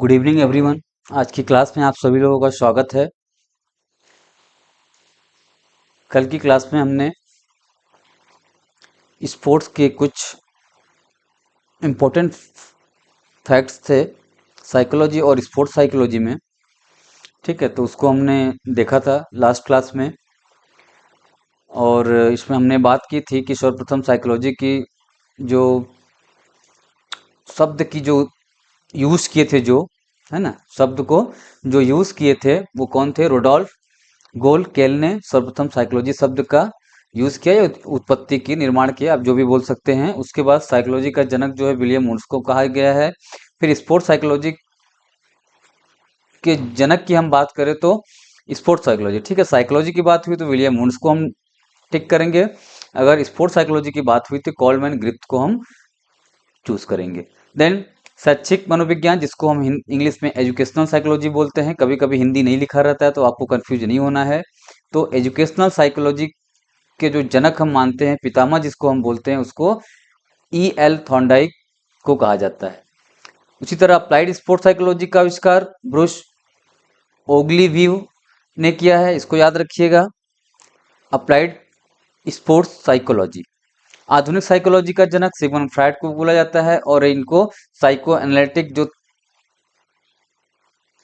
Good evening everyone. आज की class में आप सभी लोगों का स्वागत है। कल की क्लास में हमने स्पोर्ट्स के कुछ इम्पोर्टेंट फैक्ट्स थे साइकोलॉजी और स्पोर्ट्स साइकोलॉजी में। ठीक है, तो उसको हमने देखा था लास्ट क्लास में, और इसमें हमने बात की थी कि सर्वप्रथम साइकोलॉजी की जो शब्द की जो यूज़ किए थे, जो है ना, शब्द को जो यूज़ किए थे वो कौन थे? रोडोल्फ गोल केल ने सर्वप्रथम साइकोलॉजी शब्द का यूज किया या उत्पत्ति की निर्माण किया, आप जो भी बोल सकते हैं। उसके बाद साइकोलॉजी का जनक जो है विलियम वुड्स को कहा गया है। फिर स्पोर्ट्स साइकोलॉजी के जनक की हम बात करें तो स्पोर्ट्स साइकोलॉजी, ठीक है, साइकोलॉजी की बात हुई तो विलियम वुड्स को हम टिक करेंगे। अगर स्पोर्ट्स साइकोलॉजी की बात हुई तो कॉलमैन ग्रिफ्थ को हम चूज करेंगे। देन शैक्षिक मनोविज्ञान, जिसको हम इंग्लिश में एजुकेशनल साइकोलॉजी बोलते हैं, कभी कभी हिंदी नहीं लिखा रहता है तो आपको कंफ्यूज नहीं होना है। तो एजुकेशनल साइकोलॉजी के जो जनक हम मानते हैं, पितामह जिसको हम बोलते हैं, उसको E.L. थॉर्नडाइक को कहा जाता है। उसी तरह अप्लाइड स्पोर्ट्स साइकोलॉजी का आविष्कार ब्रूस ओग्लीव्यू ने किया है, इसको याद रखिएगा। Applied sports psychology. आधुनिक साइकोलॉजी का जनक सिगमंड फ्रायड को बोला जाता है, और इनको साइको एनालिटिक जो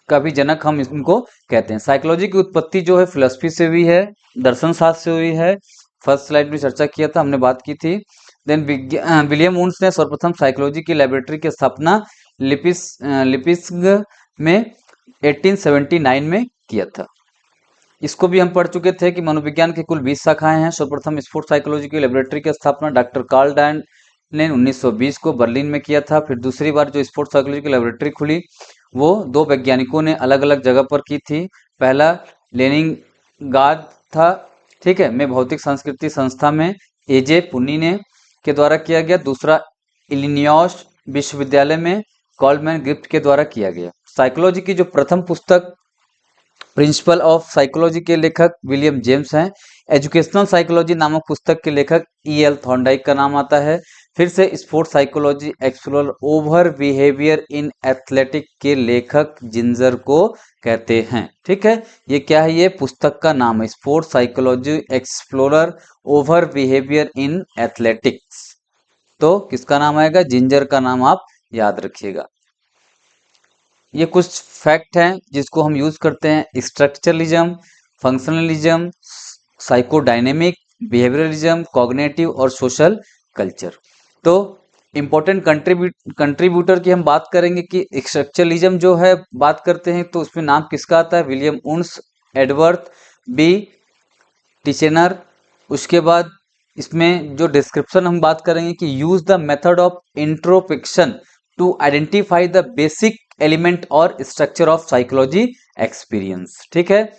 का भी जनक हम इनको कहते हैं। साइकोलॉजी की उत्पत्ति जो है फिलोसफी से हुई है, दर्शन शास्त्र से हुई है। फर्स्ट स्लाइड में चर्चा किया था, हमने बात की थी। देन विलियम वुड्स ने सर्वप्रथम साइकोलॉजी की लैबोरेटरी की स्थापना लिपिस्क में 1879 में किया था। इसको भी हम पढ़ चुके थे कि मनोविज्ञान की कुल 20 शाखाएं हैं। सर्वप्रथम स्पोर्ट्स साइकोलॉजी की लेबोरेटरी की स्थापना डॉक्टर कार्ल डायन ने 1920 को बर्लिन में किया था। फिर दूसरी बार जो स्पोर्ट्स साइकोलॉजी की लेबोरेटरी खुली वो दो वैज्ञानिकों ने अलग अलग जगह पर की थी। पहला लेनिनग्राद था, ठीक है, में भौतिक संस्कृति संस्था में एजे पुन्नी ने के द्वारा किया गया। दूसरा इलिनियॉस विश्वविद्यालय में कॉलमैन ग्रिफ्ट के द्वारा किया गया। साइकोलॉजी की जो प्रथम पुस्तक प्रिंसिपल ऑफ साइकोलॉजी के लेखक विलियम जेम्स हैं। एजुकेशनल साइकोलॉजी नामक पुस्तक के लेखक E.L. थॉर्नडाइक का नाम आता है। फिर से sports psychology explore over behaviour in athletic के लेखक जिंजर को कहते हैं। ठीक है, ये क्या है? ये पुस्तक का नाम है, sports psychology explorer over behaviour in athletics. तो किसका नाम आएगा? जिंजर का नाम आप याद रखिएगा। ये कुछ फैक्ट हैं जिसको हम यूज करते हैं। Structuralism, functionalism, psychodynamic, behaviourism, cognitive और सोशल कल्चर। तो इंपॉर्टेंट कंट्रीब्यूटर की हम बात करेंगे कि स्ट्रक्चरलिज्म जो है बात करते हैं तो उसमें नाम किसका आता है? William Woods, Edward B Titchener. उसके बाद इसमें जो डिस्क्रिप्शन हम बात करेंगे कि use the method of introspection to identify the basic element और स्ट्रक्चर ऑफ साइकोलॉजी एक्सपीरियंस। ठीक है,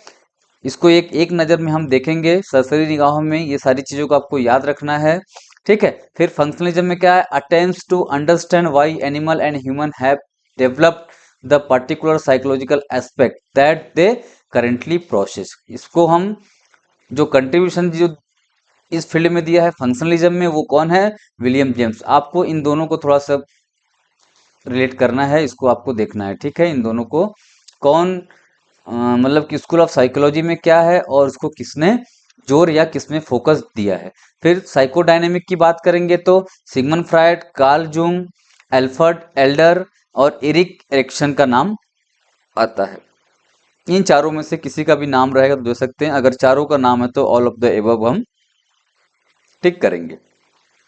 इसको एक एक नज़र में हम देखेंगे, सरसरी निगाहों में ये सारी चीज़ों को आपको याद रखना है। ठीक है, फिर फंक्शनलिज्म में क्या है? Attempts to understand why animal and human have developed the particular psychological aspect that they currently process. इसको हम जो कंट्रीब्यूशन जो इस फील्ड में दिया है फंक्शनलिज्म में, वो कौन है? William James. आपको इन दोनों को थोड़ा सा रिलेट करना है, इसको आपको देखना है। ठीक है, इन दोनों को कौन मतलब कि स्कूल ऑफ साइकोलॉजी में क्या है और उसको किसने जोर या किसने फोकस दिया है। फिर साइकोडायनेमिक की बात करेंगे तो Sigmund Freud, Carl Jung, Alfred Adler और एरिक एरिक्सन का नाम आता है। इन चारों में से किसी का भी नाम रहेगा तो दे सकते हैं, अगर चारों का नाम है तो ऑल ऑफ द एबव हम टिक करेंगे।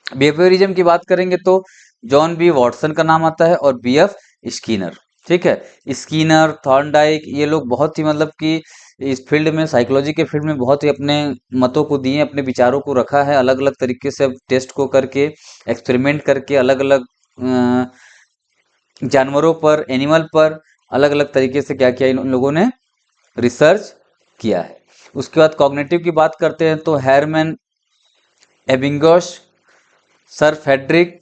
बिहेवियरिज्म की बात करेंगे तो जॉन बी वॉटसन का नाम आता है और बी एफ स्कीनर। ठीक है, स्कीनर, थॉर्नडाइक, ये लोग बहुत ही मतलब कि इस फील्ड में, साइकोलॉजी के फील्ड में बहुत ही अपने मतों को दिए, अपने विचारों को रखा है, अलग अलग तरीके से टेस्ट को करके, एक्सपेरिमेंट करके, अलग अलग जानवरों पर, एनिमल पर अलग अलग तरीके से क्या किया इन लोगों ने? रिसर्च किया है। उसके बाद कॉग्निटिव की बात करते हैं तो Hermann Ebbinghaus, sir Frederic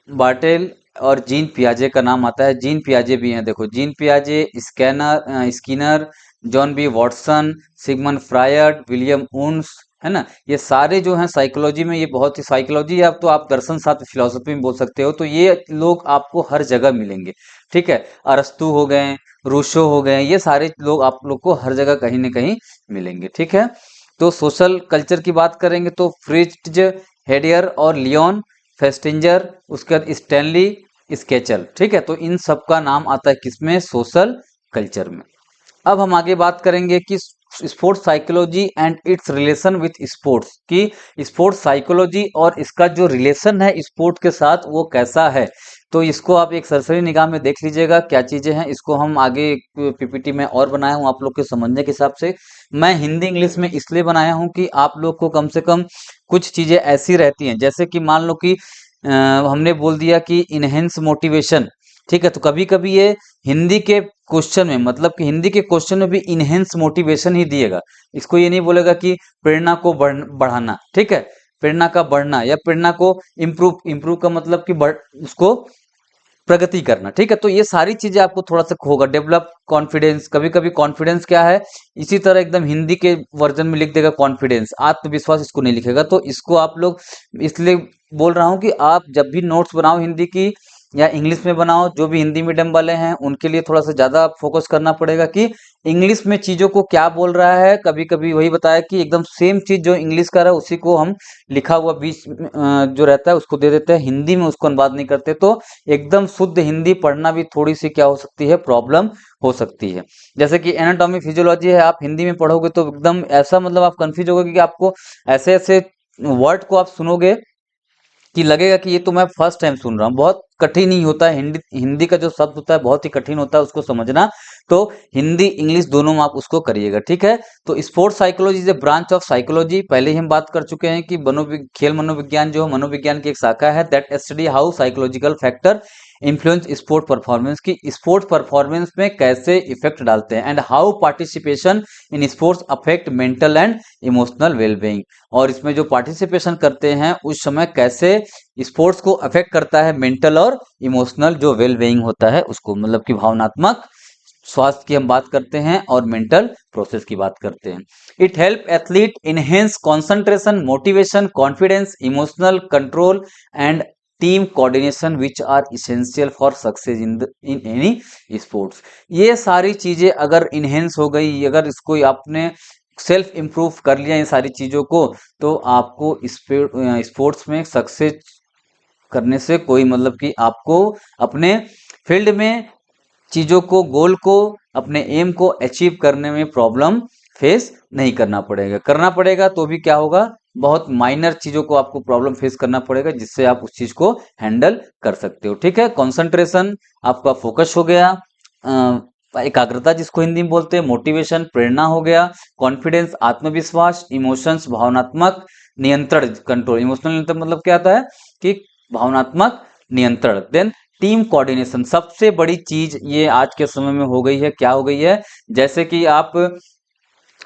Bartlett और जीन पियाजे का नाम आता है। जीन पियाजे भी हैं, देखो, जीन पियाजे, Skinner, John B Watson, Sigmund Freud, William Woods, है ना। ये सारे जो हैं साइकोलॉजी में, ये बहुत ही साइकोलॉजी, आप तो आप दर्शन शास्त्र फिलोसफी में बोल सकते हो, तो ये लोग आपको हर जगह मिलेंगे। ठीक है, अरस्तु हो गए, रूसो हो गए, ये सारे लोग आप लोग को हर जगह कहीं ना कहीं मिलेंगे। ठीक है, तो सोशल कल्चर की बात करेंगे तो फ्रिट्ज, हेडियर और लियोन फेस्टिंजर, उसके बाद स्टैनली स्केचल। ठीक है, तो इन सब का नाम आता है किसमें, सोशल कल्चर में। अब हम आगे बात करेंगे कि sports psychology and it's relation with sports, की स्पोर्ट्स साइकोलॉजी और इसका जो रिलेशन है स्पोर्ट के साथ वो कैसा है। तो इसको आप एक सरसरी निगाह में देख लीजिएगा क्या चीजें हैं। इसको हम आगे पीपीटी में और बनाया हूँ आप लोग के समझने के हिसाब से। मैं हिंदी इंग्लिश में इसलिए बनाया हूँ कि आप लोग को कम से कम कुछ चीजें ऐसी रहती हैं, जैसे कि मान लो कि हमने बोल दिया कि इनहेंस मोटिवेशन। ठीक है, तो कभी कभी ये हिंदी के क्वेश्चन में, मतलब कि हिंदी के क्वेश्चन में भी इनहेंस मोटिवेशन ही दिएगा। इसको ये नहीं बोलेगा कि प्रेरणा को बढ़ाना। ठीक है, प्रेरणा का बढ़ना या प्रेरणा को इम्प्रूव, इम्प्रूव का मतलब कि उसको प्रगति करना। ठीक है, तो ये सारी चीजें आपको थोड़ा सा होगा। डेवलप कॉन्फिडेंस, कभी कभी कॉन्फिडेंस क्या है, इसी तरह एकदम हिंदी के वर्जन में लिख देगा कॉन्फिडेंस, आत्मविश्वास इसको नहीं लिखेगा। तो इसको आप लोग, इसलिए बोल रहा हूं कि आप जब भी नोट्स बनाओ हिंदी की या इंग्लिश में बनाओ, जो भी हिंदी मीडियम वाले हैं उनके लिए थोड़ा सा ज्यादा फोकस करना पड़ेगा कि इंग्लिश में चीजों को क्या बोल रहा है। कभी कभी वही बताया कि एकदम सेम चीज जो इंग्लिश का रहा है उसी को हम लिखा हुआ बीच जो रहता है उसको दे देते हैं, हिंदी में उसको अनुवाद नहीं करते। तो एकदम शुद्ध हिंदी पढ़ना भी थोड़ी सी क्या हो सकती है, प्रॉब्लम हो सकती है। जैसे कि एनाटॉमी फिजियोलॉजी है, आप हिंदी में पढ़ोगे तो एकदम ऐसा, मतलब आप कंफ्यूज होगे कि आपको ऐसे ऐसे वर्ड को आप सुनोगे कि लगेगा कि ये तो मैं फर्स्ट टाइम सुन रहा हूँ। बहुत कठिन ही होता है, हिंदी हिंदी का जो शब्द होता है बहुत ही कठिन होता है उसको समझना। तो हिंदी इंग्लिश दोनों में आप उसको करिएगा। ठीक है, तो sports psychology is a branch of psychology, पहले ही हम बात कर चुके हैं कि खेल मनोविज्ञान जो है मनोविज्ञान की एक शाखा है, that study how psychological factor influence sport performance, की स्पोर्ट परफॉर्मेंस में कैसे इफेक्ट डालते हैं, and how participation in sports affect mental and emotional wellbeing, और इसमें जो पार्टिसिपेशन करते हैं उस समय कैसे स्पोर्ट्स को अफेक्ट करता है मेंटल और इमोशनल जो वेल बीइंग होता है उसको, मतलब कि भावनात्मक स्वास्थ्य की हम बात करते हैं और मेंटल प्रोसेस की बात करते हैं। It help athlete enhance concentration, motivation, confidence, emotional control and team coordination which are essential for success in any sports. ये सारी चीजें अगर इनहेंस हो गई, अगर इसको आपने सेल्फ इम्प्रूव कर लिया इन सारी चीजों को, तो आपको स्पोर्ट्स में सक्सेस करने से कोई, मतलब कि आपको अपने फील्ड में चीजों को, गोल को, अपने एम को अचीव करने में प्रॉब्लम फेस नहीं करना पड़ेगा। करना पड़ेगा तो भी क्या होगा, बहुत माइनर चीजों को आपको प्रॉब्लम फेस करना पड़ेगा जिससे आप उस चीज को हैंडल कर सकते हो। ठीक है, कंसंट्रेशन आपका फोकस हो गया, एकाग्रता जिसको हिंदी में बोलते हैं, मोटिवेशन प्रेरणा हो गया, कॉन्फिडेंस आत्मविश्वास, इमोशंस भावनात्मक नियंत्रण कंट्रोल, इमोशनल नियंत्रण मतलब क्या आता है कि भावनात्मक नियंत्रण। देन टीम कोऑर्डिनेशन, सबसे बड़ी चीज ये आज के समय में हो गई है, क्या हो गई है, जैसे कि आप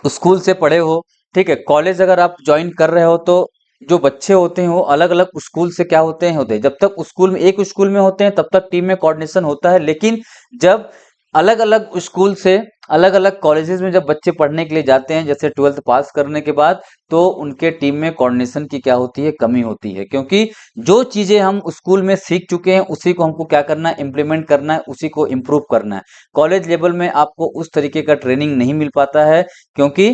स्कूल से पढ़े हो, ठीक है, कॉलेज अगर आप ज्वाइन कर रहे हो तो जो बच्चे होते हैं वो अलग अलग स्कूल से क्या होते हैं, जब तक स्कूल में एक स्कूल में होते हैं तब तक टीम में कोऑर्डिनेशन होता है। लेकिन जब अलग अलग स्कूल से अलग अलग कॉलेजेस में जब बच्चे पढ़ने के लिए जाते हैं, जैसे 12th पास करने के बाद, तो उनके टीम में कोऑर्डिनेशन की क्या होती है, कमी होती है। क्योंकि जो चीजें हम स्कूल में सीख चुके हैं उसी को हमको क्या करना है, इम्प्लीमेंट करना है, उसी को इम्प्रूव करना है। कॉलेज लेवल में आपको उस तरीके का ट्रेनिंग नहीं मिल पाता है, क्योंकि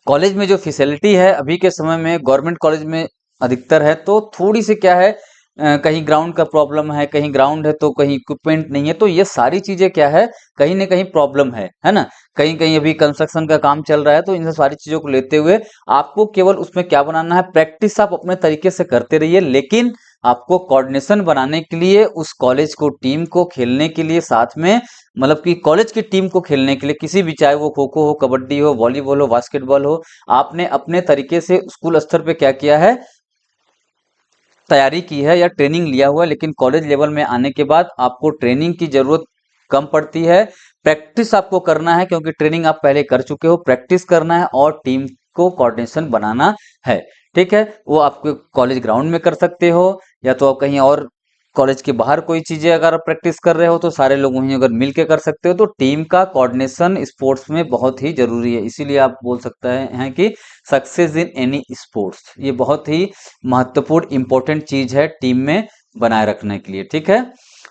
कॉलेज में जो फैसिलिटी है अभी के समय में गवर्नमेंट कॉलेज में अधिकतर है, तो थोड़ी सी क्या है, कहीं ग्राउंड का प्रॉब्लम है, कहीं ग्राउंड है तो कहीं इक्विपमेंट नहीं है, तो ये सारी चीजें क्या है, कहीं ना कहीं प्रॉब्लम है ना। कहीं कहीं अभी कंस्ट्रक्शन का काम चल रहा है, तो इन सारी चीजों को लेते हुए आपको केवल उसमें क्या बनाना है, प्रैक्टिस आप अपने तरीके से करते रहिए, लेकिन आपको कोऑर्डिनेशन बनाने के लिए उस कॉलेज को, टीम को खेलने के लिए साथ में, मतलब कि कॉलेज की टीम को खेलने के लिए किसी भी, चाहे वो खो खो हो, कबड्डी हो, वॉलीबॉल हो, बास्केटबॉल हो, आपने अपने तरीके से स्कूल स्तर पे क्या किया है, तैयारी की है या ट्रेनिंग लिया हुआ है। लेकिन कॉलेज लेवल में आने के बाद आपको ट्रेनिंग की जरूरत कम पड़ती है, प्रैक्टिस आपको करना है, क्योंकि ट्रेनिंग आप पहले कर चुके हो, प्रैक्टिस करना है और टीम को कोऑर्डिनेशन बनाना है। ठीक है, वो आपको कॉलेज ग्राउंड में कर सकते हो या तो आप कहीं और कॉलेज के बाहर कोई चीजें अगर प्रैक्टिस कर रहे हो तो सारे लोग वहीं अगर मिल के कर सकते हो, तो टीम का कोऑर्डिनेशन स्पोर्ट्स में बहुत ही जरूरी है। इसीलिए आप बोल सकते हैं कि सक्सेस इन एनी स्पोर्ट्स, ये बहुत ही महत्वपूर्ण इंपॉर्टेंट चीज है टीम में बनाए रखने के लिए। ठीक है,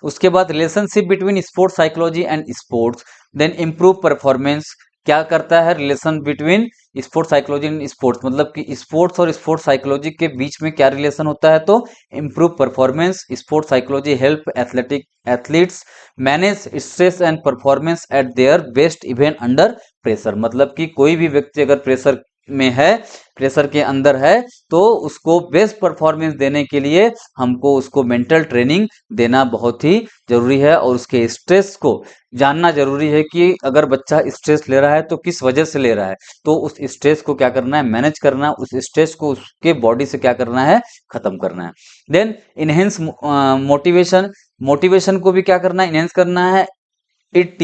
उसके बाद relationship between sports psychology and sports, then improve performance. क्या करता है relation between sports psychology and sports, मतलब कि स्पोर्ट्स और स्पोर्ट्स साइकोलॉजी के बीच में क्या रिलेशन होता है, तो improve performance. Sports psychology help athletes manage stress and performance at their best even under pressure, मतलब कि कोई भी व्यक्ति अगर प्रेशर में है, प्रेशर के अंदर है, तो उसको बेस्ट परफॉर्मेंस देने के लिए हमको उसको मेंटल ट्रेनिंग देना बहुत ही जरूरी है, और उसके स्ट्रेस को जानना जरूरी है कि अगर बच्चा स्ट्रेस ले रहा है तो किस वजह से ले रहा है, तो उस स्ट्रेस को क्या करना है, मैनेज करना है, उस स्ट्रेस को उसके बॉडी से क्या करना है, खत्म करना है। देन इनहेंस मोटिवेशन, मोटिवेशन को भी क्या करना है, इनहेंस करना है। It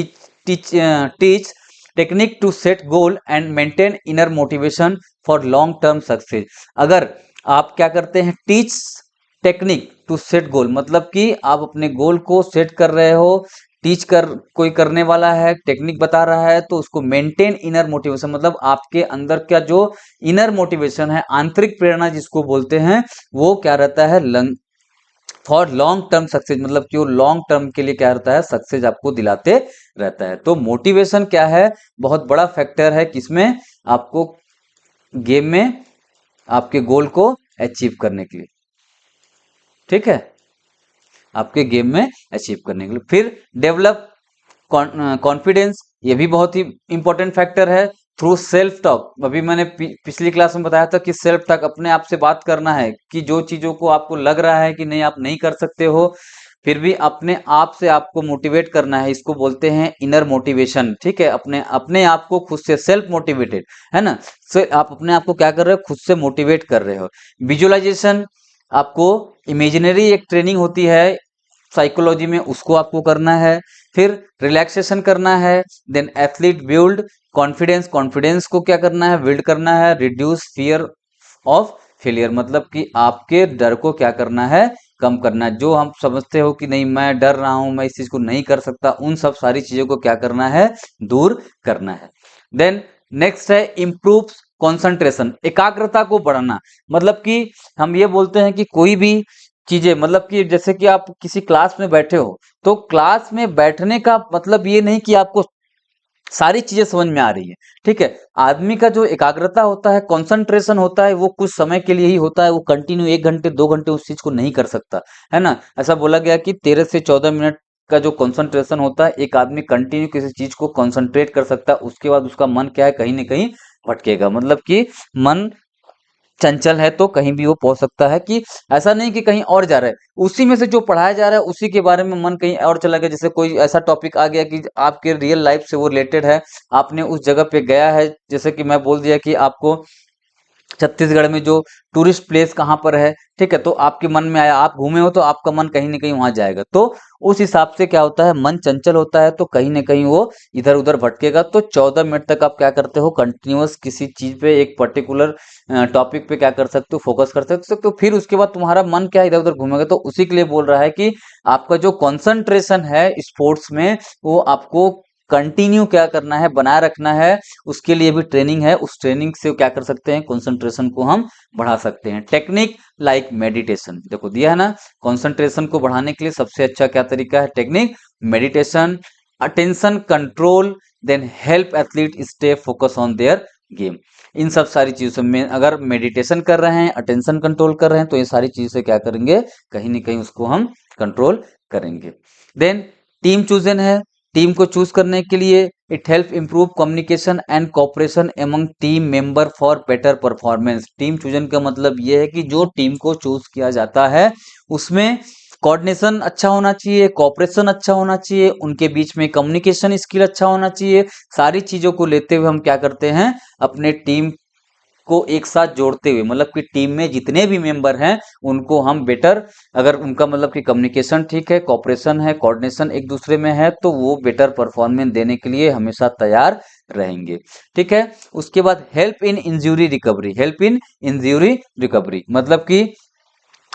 teach technique to set goal and maintain inner motivation for long term success. अगर आप क्या करते हैं, teach technique to set goal, मतलब कि आप अपने गोल को सेट कर रहे हो, टीच कर कोई करने वाला है, टेक्निक बता रहा है, तो उसको मेंटेन इनर मोटिवेशन, मतलब आपके अंदर का जो इनर मोटिवेशन है, आंतरिक प्रेरणा जिसको बोलते हैं, वो क्या रहता है, फॉर लॉन्ग टर्म सक्सेस, मतलब कि वो लॉन्ग टर्म के लिए क्या रहता है, सक्सेस आपको दिलाते रहता है। तो मोटिवेशन क्या है, बहुत बड़ा फैक्टर है किसमें, आपको गेम में आपके गोल को अचीव करने के लिए। ठीक है, आपके गेम में अचीव करने के लिए। फिर डेवलप कॉन्फिडेंस, ये भी बहुत ही इंपॉर्टेंट फैक्टर है। थ्रू सेल्फ टॉक, अभी मैंने पिछली क्लास में बताया था कि सेल्फ टॉक, अपने आप से बात करना है कि जो चीजों को आपको लग रहा है कि नहीं आप नहीं कर सकते हो, फिर भी अपने आप से आपको मोटिवेट करना है, इसको बोलते हैं इनर मोटिवेशन। ठीक है, अपने अपने आप को खुद से सेल्फ मोटिवेटेड, है ना, आप अपने आप को क्या कर रहे हो, खुद से मोटिवेट कर रहे हो। विजुअलाइजेशन, आपको इमेजिनरी एक ट्रेनिंग होती है साइकोलॉजी में, उसको आपको करना है। फिर रिलैक्सेशन करना है। Then athlete build confidence, confidence को क्या करना है, बिल्ड करना है। रिड्यूस फियर ऑफ फेलियर, मतलब कि आपके डर को क्या करना है, कम करना है। जो हम समझते हो कि नहीं मैं डर रहा हूं, मैं इस चीज को नहीं कर सकता, उन सब सारी चीजों को क्या करना है, दूर करना है। देन नेक्स्ट है इम्प्रूव कॉन्सेंट्रेशन, एकाग्रता को बढ़ाना, मतलब कि हम ये बोलते हैं कि कोई भी चीजें, मतलब कि जैसे कि आप किसी क्लास में बैठे हो, तो क्लास में बैठने का मतलब ये नहीं कि आपको सारी चीजें समझ में आ रही है। ठीक है, आदमी का जो एकाग्रता होता है, कंसंट्रेशन होता है, वो कुछ समय के लिए ही होता है, वो कंटिन्यू 1 घंटे 2 घंटे उस चीज को नहीं कर सकता, है ना। ऐसा बोला गया कि 13 से 14 मिनट का जो कंसंट्रेशन होता है, एक आदमी कंटिन्यू किसी चीज को कंसंट्रेट कर सकता है, उसके बाद उसका मन क्या है, कहीं ना कहीं भटकेगा, मतलब कि मन चंचल है तो कहीं भी वो पहुंच सकता है, कि ऐसा नहीं कि कहीं और जा रहा है, उसी में से जो पढ़ाया जा रहा है उसी के बारे में मन कहीं और चला गया। जैसे कोई ऐसा टॉपिक आ गया कि आपके रियल लाइफ से वो रिलेटेड है, आपने उस जगह पे गया है, जैसे कि मैं बोल दिया कि आपको छत्तीसगढ़ में जो टूरिस्ट प्लेस कहाँ पर है, ठीक है, तो आपके मन में आया, आप घूमे हो तो आपका मन कहीं ना कहीं वहां जाएगा, तो उस हिसाब से क्या होता है, मन चंचल होता है तो कहीं ना कहीं वो इधर उधर भटकेगा। तो 14 मिनट तक आप क्या करते हो, कंटिन्यूअस किसी चीज पे, एक पर्टिकुलर टॉपिक पे क्या कर सकते हो, फोकस कर सकते हो, तो फिर उसके बाद तुम्हारा मन क्या इधर उधर घूमेगा। तो उसी के लिए बोल रहा है कि आपका जो कंसंट्रेशन है स्पोर्ट्स में, वो आपको कंटिन्यू क्या करना है, बनाए रखना है। उसके लिए भी ट्रेनिंग है, उस ट्रेनिंग से क्या कर सकते हैं, कंसंट्रेशन को हम बढ़ा सकते हैं। टेक्निक लाइक मेडिटेशन, देखो दिया है ना, कंसंट्रेशन को बढ़ाने के लिए सबसे अच्छा क्या तरीका है, technique meditation. Attention control, then help athlete stay focus on their game. इन सब सारी चीजों में अगर मेडिटेशन कर रहे हैं, अटेंशन कंट्रोल कर रहे हैं, तो ये सारी चीजें क्या करेंगे, कहीं ना कहीं उसको हम कंट्रोल करेंगे। देन टीम चूजन है, टीम को चूज करने के लिए it help improve communication and cooperation among team member for better performance. Team chosen का मतलब यह है कि जो टीम को चूज किया जाता है उसमें कोऑर्डिनेशन अच्छा होना चाहिए, कोऑपरेशन अच्छा होना चाहिए, उनके बीच में कम्युनिकेशन स्किल अच्छा होना चाहिए। सारी चीजों को लेते हुए हम क्या करते हैं, अपने टीम को एक साथ जोड़ते हुए, मतलब कि टीम में जितने भी मेंबर हैं उनको हम बेटर, अगर उनका मतलब कि कम्युनिकेशन ठीक है, कोऑपरेशन है, कोऑर्डिनेशन एक दूसरे में है, तो वो बेटर परफॉर्मेंस देने के लिए हमेशा तैयार रहेंगे। ठीक है, उसके बाद help in injury recovery, help in injury recovery, मतलब कि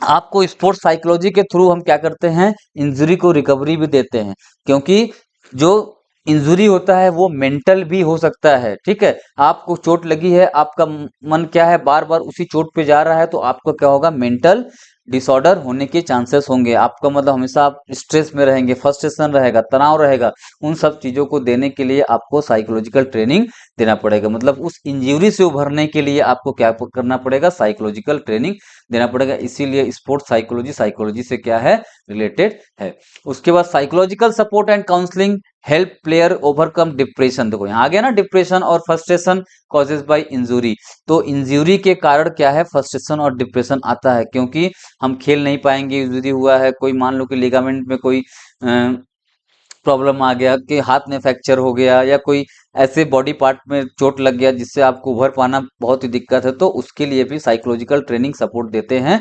आपको स्पोर्ट्स साइकोलॉजी के थ्रू हम क्या करते हैं, इंजरी को रिकवरी भी देते हैं, क्योंकि जो इंजरी होता है वो मेंटल भी हो सकता है। ठीक है, आपको चोट लगी है, आपका मन क्या है बार बार उसी चोट पे जा रहा है, तो आपको क्या होगा, मेंटल डिसऑर्डर होने के चांसेस होंगे। आपका मतलब हमेशा आप स्ट्रेस में रहेंगे, फ्रस्ट्रेशन रहेगा, तनाव रहेगा। उन सब चीजों को देने के लिए आपको साइकोलॉजिकल ट्रेनिंग देना पड़ेगा। मतलब उस इंजरी से उभरने के लिए आपको क्या करना पड़ेगा, साइकोलॉजिकल ट्रेनिंग देना पड़ेगा। इसीलिए स्पोर्ट्स साइकोलॉजी साइकोलॉजी से क्या है, रिलेटेड है। उसके बाद psychological support and counselling help player overcome depression. देखो यहाँ आ गया ना, डिप्रेशन और फ्रस्ट्रेशन कॉजेज बाय इंजुरी। तो इंजुरी के कारण क्या है, फ्रस्ट्रेशन और डिप्रेशन आता है, क्योंकि हम खेल नहीं पाएंगे, इंजुरी हुआ है, कोई मान लो कि लिगामेंट में कोई प्रॉब्लम आ गया, कि हाथ में फ्रैक्चर हो गया, या कोई ऐसे बॉडी पार्ट में चोट लग गया जिससे आपको उभर पाना बहुत ही दिक्कत है, तो उसके लिए भी साइकोलॉजिकल ट्रेनिंग सपोर्ट देते हैं।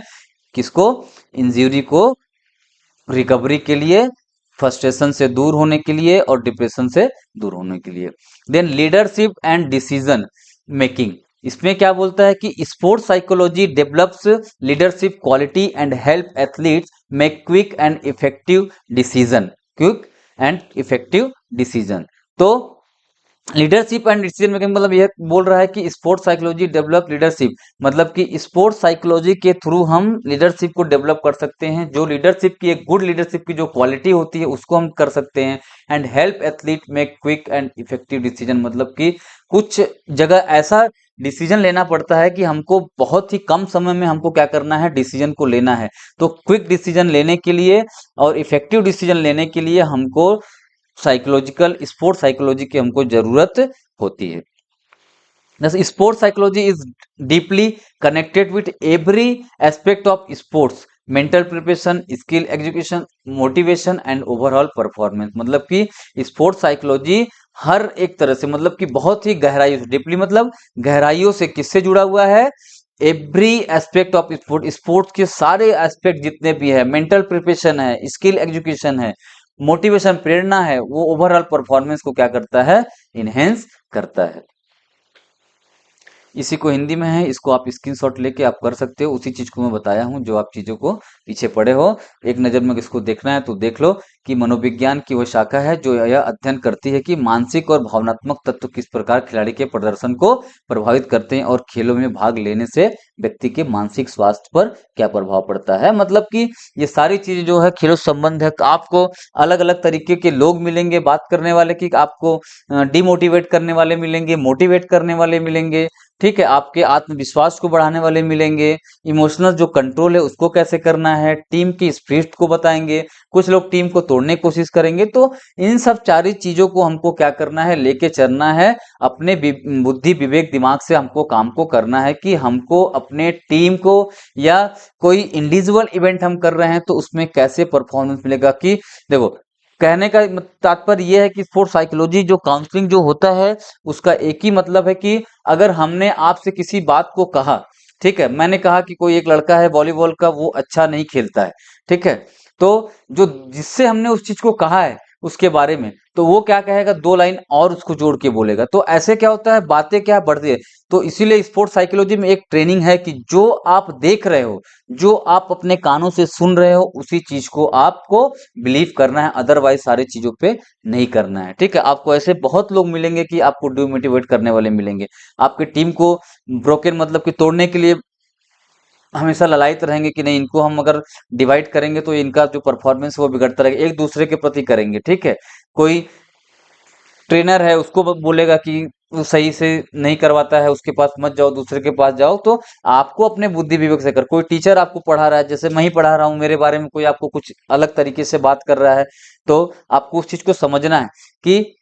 किसको, इंजरी को रिकवरी के लिए, फ्रस्ट्रेशन से दूर होने के लिए और डिप्रेशन से दूर होने के लिए। Then leadership and decision making, इसमें क्या बोलता है कि sports psychology develops leadership quality and help athletes make quick and effective decision, quick and effective decision. तो लीडरशिप एंड डिसीजन मेकिंग मतलब यह बोल रहा है कि स्पोर्ट्स साइकोलॉजी डेवलप लीडरशिप, मतलब कि स्पोर्ट्स साइकोलॉजी के थ्रू हम लीडरशिप को डेवलप कर सकते हैं। जो लीडरशिप की, एक गुड लीडरशिप की जो क्वालिटी होती है उसको हम कर सकते हैं। And help athlete make quick and effective decision, मतलब कि कुछ जगह ऐसा डिसीजन लेना पड़ता है कि हमको बहुत ही कम समय में हमको क्या करना है, डिसीजन को लेना है। तो क्विक डिसीजन लेने के लिए और इफेक्टिव डिसीजन लेने के लिए हमको साइकोलॉजिकल, स्पोर्ट्स साइकोलॉजी की हमको जरूरत होती है। जैसे sports psychology is deeply connected with every aspect of sports, mental preparation, skill execution, motivation and overall performance. मतलब कि स्पोर्ट्स साइकोलॉजी हर एक तरह से, मतलब कि बहुत ही गहराई से, डीपली मतलब गहराइयों से किससे जुड़ा हुआ है, every aspect of sport, sports के सारे एस्पेक्ट जितने भी है, मेंटल प्रिपरेशन है, स्किल एजुकेशन है, मोटिवेशन प्रेरणा है, वो ओवरऑल परफॉर्मेंस को क्या करता है, इनहेंस करता है। इसी को हिंदी में है, इसको आप स्क्रीनशॉट लेके आप कर सकते हो। उसी चीज को मैं बताया हूँ जो आप चीजों को पीछे पढ़े हो। एक नजर में इसको देखना है तो देख लो कि मनोविज्ञान की वह शाखा है जो यह अध्ययन करती है कि मानसिक और भावनात्मक तत्व किस प्रकार खिलाड़ी के प्रदर्शन को प्रभावित करते हैं और खेलों में भाग लेने से व्यक्ति के मानसिक स्वास्थ्य पर क्या प्रभाव पड़ता है। मतलब कि ये सारी चीजें जो है खेलों से संबंध है। आपको अलग अलग तरीके के लोग मिलेंगे बात करने वाले, कि आपको डिमोटिवेट करने वाले मिलेंगे, मोटिवेट करने वाले मिलेंगे, ठीक है, आपके आत्मविश्वास को बढ़ाने वाले मिलेंगे, इमोशनल जो कंट्रोल है उसको कैसे करना है, टीम की स्पिरिट को बताएंगे, कुछ लोग टीम को तोड़ने की कोशिश करेंगे। तो इन सब सारी चीजों को हमको क्या करना है, लेके चलना है। अपने बुद्धि विवेक दिमाग से हमको काम को करना है कि हमको अपने टीम को, या कोई इंडिविजुअल इवेंट हम कर रहे हैं तो उसमें कैसे परफॉर्मेंस मिलेगा। कि देखो, कहने का तात्पर्य यह है कि स्पोर्ट्स साइकोलॉजी जो काउंसलिंग जो होता है उसका एक ही मतलब है कि अगर हमने आपसे किसी बात को कहा, ठीक है, मैंने कहा कि कोई एक लड़का है वॉलीबॉल का, वो अच्छा नहीं खेलता है, ठीक है, तो जो जिससे हमने उस चीज को कहा है उसके बारे में, तो वो क्या कहेगा, दो लाइन और उसको जोड़ के बोलेगा। तो ऐसे क्या होता है, बातें क्या बढ़ती है। तो इसीलिए स्पोर्ट्स साइकोलॉजी में एक ट्रेनिंग है कि जो आप देख रहे हो, जो आप अपने कानों से सुन रहे हो, उसी चीज को आपको बिलीव करना है, अदरवाइज सारी चीजों पे नहीं करना है। ठीक है, आपको ऐसे बहुत लोग मिलेंगे कि आपको डिमोटिवेट करने वाले मिलेंगे, आपके टीम को ब्रोकन मतलब कि तोड़ने के लिए हमेशा ललायत रहेंगे कि नहीं, इनको हम अगर डिवाइड करेंगे तो इनका जो परफॉर्मेंस है वो बिगड़ता रहेगा, एक दूसरे के प्रति करेंगे। ठीक है, कोई ट्रेनर है उसको बोलेगा कि वो सही से नहीं करवाता है, उसके पास मत जाओ, दूसरे के पास जाओ। तो आपको अपने बुद्धि विवेक से कर, कोई टीचर आपको पढ़ा रहा है, जैसे मैं ही पढ़ा रहा हूँ, मेरे बारे में कोई आपको कुछ अलग तरीके से बात कर रहा है, तो आपको उस चीज को समझना है कि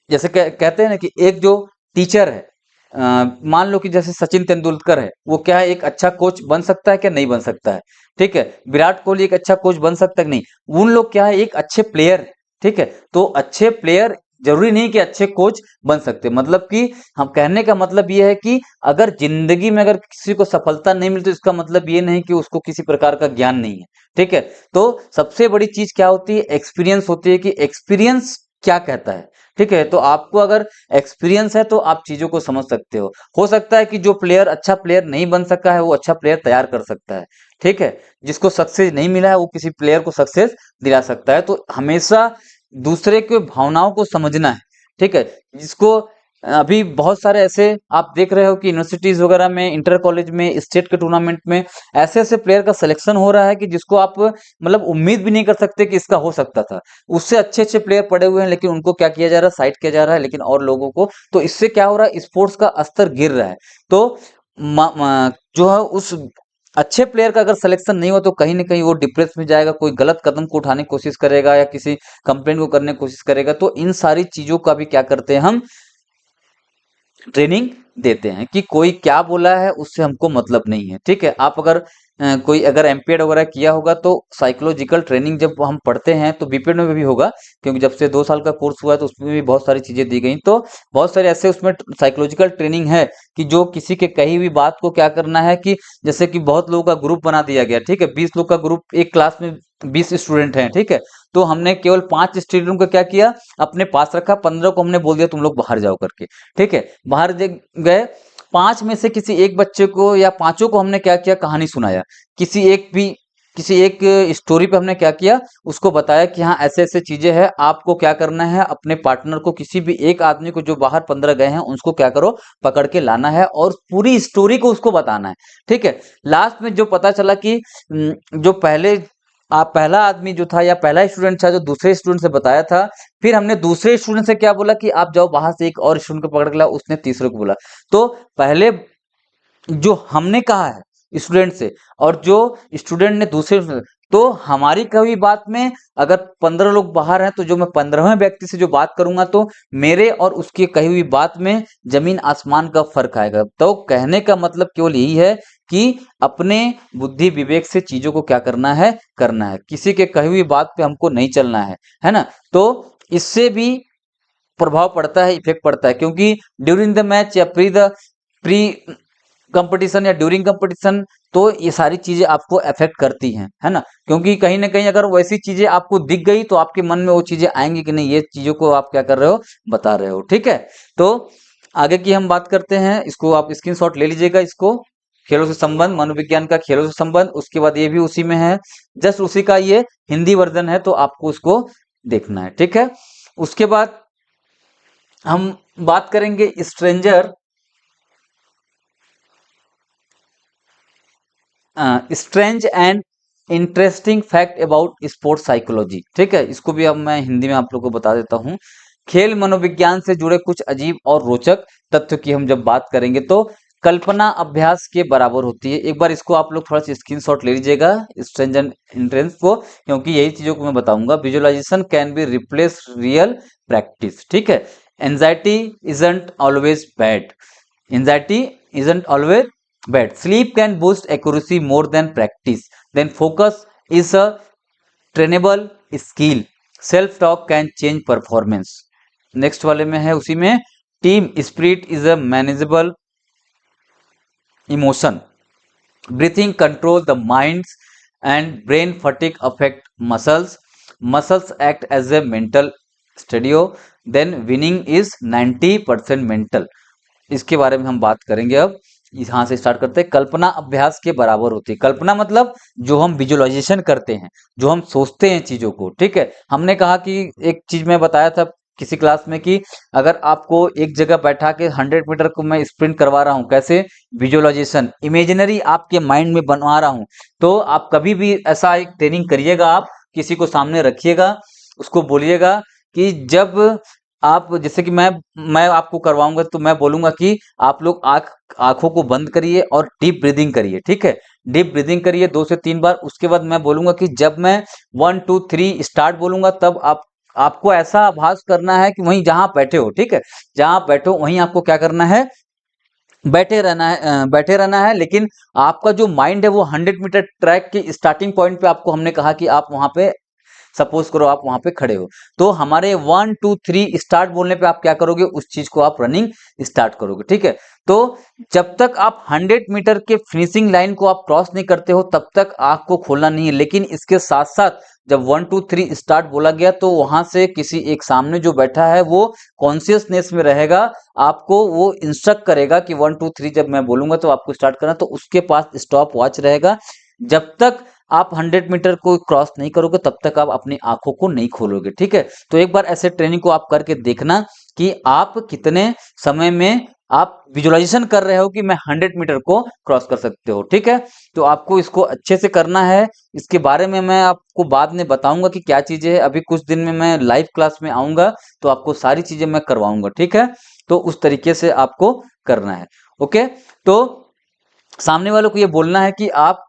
जैसे कहते हैं ना कि एक जो टीचर है, मान लो कि जैसे सचिन तेंदुलकर है, वो क्या है, एक अच्छा कोच बन सकता है क्या, नहीं बन सकता है। ठीक है, विराट कोहली एक अच्छा कोच बन सकता है कि नहीं, उन लोग क्या है, एक अच्छे प्लेयर है। ठीक है, तो अच्छे प्लेयर जरूरी नहीं कि अच्छे कोच बन सकते। मतलब कि हम कहने का मतलब ये है कि अगर जिंदगी में अगर किसी को सफलता नहीं मिलती, तो इसका मतलब ये नहीं कि उसको किसी प्रकार का ज्ञान नहीं है। ठीक है, तो सबसे बड़ी चीज क्या होती है, एक्सपीरियंस होती है, कि एक्सपीरियंस क्या कहता है। ठीक है, तो आपको अगर एक्सपीरियंस है तो आप चीजों को समझ सकते हो सकता है कि जो प्लेयर अच्छा प्लेयर नहीं बन सका है वो अच्छा प्लेयर तैयार कर सकता है। ठीक है, जिसको सक्सेस नहीं मिला है वो किसी प्लेयर को सक्सेस दिला सकता है। तो हमेशा दूसरे के भावनाओं को समझना है। ठीक है, जिसको अभी बहुत सारे ऐसे आप देख रहे हो कि यूनिवर्सिटीज वगैरह में, इंटर कॉलेज में, स्टेट के टूर्नामेंट में ऐसे ऐसे प्लेयर का सिलेक्शन हो रहा है कि जिसको आप मतलब उम्मीद भी नहीं कर सकते कि इसका हो सकता था। उससे अच्छे अच्छे प्लेयर पड़े हुए हैं लेकिन उनको क्या किया जा रहा है, साइड किया जा रहा है, लेकिन और लोगों को। तो इससे क्या हो रहा है, स्पोर्ट्स का स्तर गिर रहा है। तो जो है उस अच्छे प्लेयर का अगर सिलेक्शन नहीं हो तो कहीं ना कहीं वो डिप्रेस में जाएगा, कोई गलत कदम को उठाने की कोशिश करेगा या किसी कंप्लेंट को करने की कोशिश करेगा। तो इन सारी चीजों का भी क्या करते हैं हम, ट्रेनिंग देते हैं कि कोई क्या बोला है उससे हमको मतलब नहीं है। ठीक है, आप अगर कोई अगर एमपीएड वगैरह किया होगा तो साइकोलॉजिकल ट्रेनिंग जब हम पढ़ते हैं तो बीपीएड में भी होगा, क्योंकि जब से 2 साल का कोर्स हुआ है तो उसमें भी बहुत सारी चीजें दी गई। तो बहुत सारे ऐसे उसमें साइकोलॉजिकल ट्रेनिंग है कि जो किसी के कही हुई बात को क्या करना है कि जैसे कि बहुत लोगों का ग्रुप बना दिया गया। ठीक है, 20 लोग का ग्रुप, एक क्लास में 20 स्टूडेंट हैं। ठीक है, तो हमने केवल 5 स्टूडेंट को क्या किया, अपने पास रखा, 15 को हमने बोल दिया तुम लोग बाहर जाओ करके। ठीक है, बाहर गए, 5 में से किसी एक बच्चे को या पांचों को हमने क्या किया, कहानी सुनाया। किसी एक स्टोरी पे हमने क्या किया, उसको बताया कि हाँ ऐसे ऐसे चीजें हैं, आपको क्या करना है, अपने पार्टनर को, किसी भी एक आदमी को जो बाहर 15 गए हैं उसको क्या करो, पकड़ के लाना है और पूरी स्टोरी को उसको बताना है। ठीक है, लास्ट में जो पता चला कि जो पहला आदमी जो था या पहला स्टूडेंट था जो दूसरे स्टूडेंट से बताया था, फिर हमने दूसरे स्टूडेंट से क्या बोला कि आप जाओ बाहर से एक और स्टूडेंट को पकड़ के लाओ, उसने तीसरे को बोला। तो पहले जो हमने कहा है स्टूडेंट से और जो स्टूडेंट ने दूसरे तो हमारी कही बात में अगर 15 लोग बाहर हैं तो जो मैं 15वें व्यक्ति से जो बात करूंगा तो मेरे और उसकी कही हुई बात में जमीन आसमान का फर्क आएगा। तो कहने का मतलब केवल यही है कि अपने बुद्धि विवेक से चीजों को क्या करना है, किसी के कही हुई बात पे हमको नहीं चलना है ना। तो इससे भी प्रभाव पड़ता है, इफेक्ट पड़ता है, क्योंकि ड्यूरिंग द मैच या प्री कंपटीशन या ड्यूरिंग कंपटीशन तो ये सारी चीजें आपको अफेक्ट करती हैं, है ना। क्योंकि कहीं ना कहीं अगर वैसी चीजें आपको दिख गई तो आपके मन में वो चीजें आएंगी कि नहीं, ये चीजों को आप क्या कर रहे हो, बता रहे हो। ठीक है, तो आगे की हम बात करते हैं, इसको आप स्क्रीनशॉट ले लीजिएगा। इसको खेलों से संबंध, मनोविज्ञान का खेलों से संबंध, उसके बाद ये भी उसी में है, जस्ट उसी का ये हिंदी वर्जन है, तो आपको उसको देखना है। ठीक है, उसके बाद हम बात करेंगे strange and interesting fact about sports psychology. ठीक है, इसको भी अब मैं हिंदी में आप लोगों को बता देता हूँ। खेल मनोविज्ञान से जुड़े कुछ अजीब और रोचक तथ्य की हम जब बात करेंगे तो कल्पना अभ्यास के बराबर होती है। एक बार इसको आप लोग थोड़ा सा स्क्रीनशॉट ले लीजिएगा, स्ट्रेंज एंड इंटरेंस को, क्योंकि यही चीजों को मैं बताऊंगा। Visualisation can be replace real practice. ठीक है, anxiety isn't always bad, anxiety isn't always bad. Sleep can boost accuracy more than practice. Then focus is a trainable skill. Self talk can change performance. Next वाले में है उसी में, team spirit is a manageable emotion. Breathing control the minds and brain fatigue affect muscles. Muscles act as a mental studio. Then winning is 90% mental. इसके बारे में हम बात करेंगे अब। यहाँ से स्टार्ट करते हैं। कल्पना अभ्यास के बराबर होती है। कल्पना मतलब जो हम विजुअलाइजेशन करते हैं, जो हम सोचते हैं चीजों को। ठीक है, हमने कहा कि एक चीज मैं बताया था किसी क्लास में कि अगर आपको एक जगह बैठा के 100 मीटर को मैं स्प्रिंट करवा रहा हूँ, कैसे, विजुअलाइजेशन, इमेजिनरी आपके माइंड में बनवा रहा हूँ। तो आप कभी भी ऐसा एक ट्रेनिंग करिएगा, आप किसी को सामने रखिएगा, उसको बोलिएगा कि जब आप, जैसे कि मैं आपको करवाऊंगा तो मैं बोलूंगा कि आप लोग आंखों को बंद करिए और डीप ब्रीदिंग करिए। ठीक है, डीप ब्रीदिंग करिए 2 से 3 बार। उसके बाद मैं बोलूंगा कि जब मैं 1 2 3 स्टार्ट बोलूंगा तब आपको ऐसा आभास करना है कि वहीं जहां बैठे हो। ठीक है, जहां बैठे हो वहीं आपको क्या करना है, बैठे रहना है। लेकिन आपका जो माइंड है वो 100 मीटर ट्रैक के स्टार्टिंग पॉइंट पे, आपको हमने कहा कि आप वहां पे सपोज करो आप वहां पे खड़े हो, तो हमारे 1 2 3 स्टार्ट बोलने पे आप क्या करोगे, उस चीज को आप रनिंग स्टार्ट करोगे। ठीक है, तो जब तक आप 100 मीटर के फिनिशिंग लाइन को आप क्रॉस नहीं करते हो तब तक आंख को खोलना नहीं है। लेकिन इसके साथ साथ जब 1 2 3 स्टार्ट बोला गया तो वहां से किसी एक सामने जो बैठा है वो कॉन्शियसनेस में रहेगा, आपको वो इंस्ट्रक्ट करेगा कि 1 2 3 जब मैं बोलूंगा तो आपको स्टार्ट करना, तो उसके पास स्टॉप वॉच रहेगा। जब तक आप 100 मीटर को क्रॉस नहीं करोगे तब तक आप अपनी आंखों को नहीं खोलोगे। ठीक है, तो एक बार ऐसे ट्रेनिंग को आप करके देखना कि आप कितने समय में आप विजुअलाइजेशन कर रहे हो कि मैं 100 मीटर को क्रॉस कर सकते हो। ठीक है, तो आपको इसको अच्छे से करना है। इसके बारे में मैं आपको बाद में बताऊंगा कि क्या चीजें है। अभी कुछ दिन में मैं लाइव क्लास में आऊंगा तो आपको सारी चीजें मैं करवाऊंगा। ठीक है, तो उस तरीके से आपको करना है। ओके, तो सामने वालों को ये बोलना है कि आप,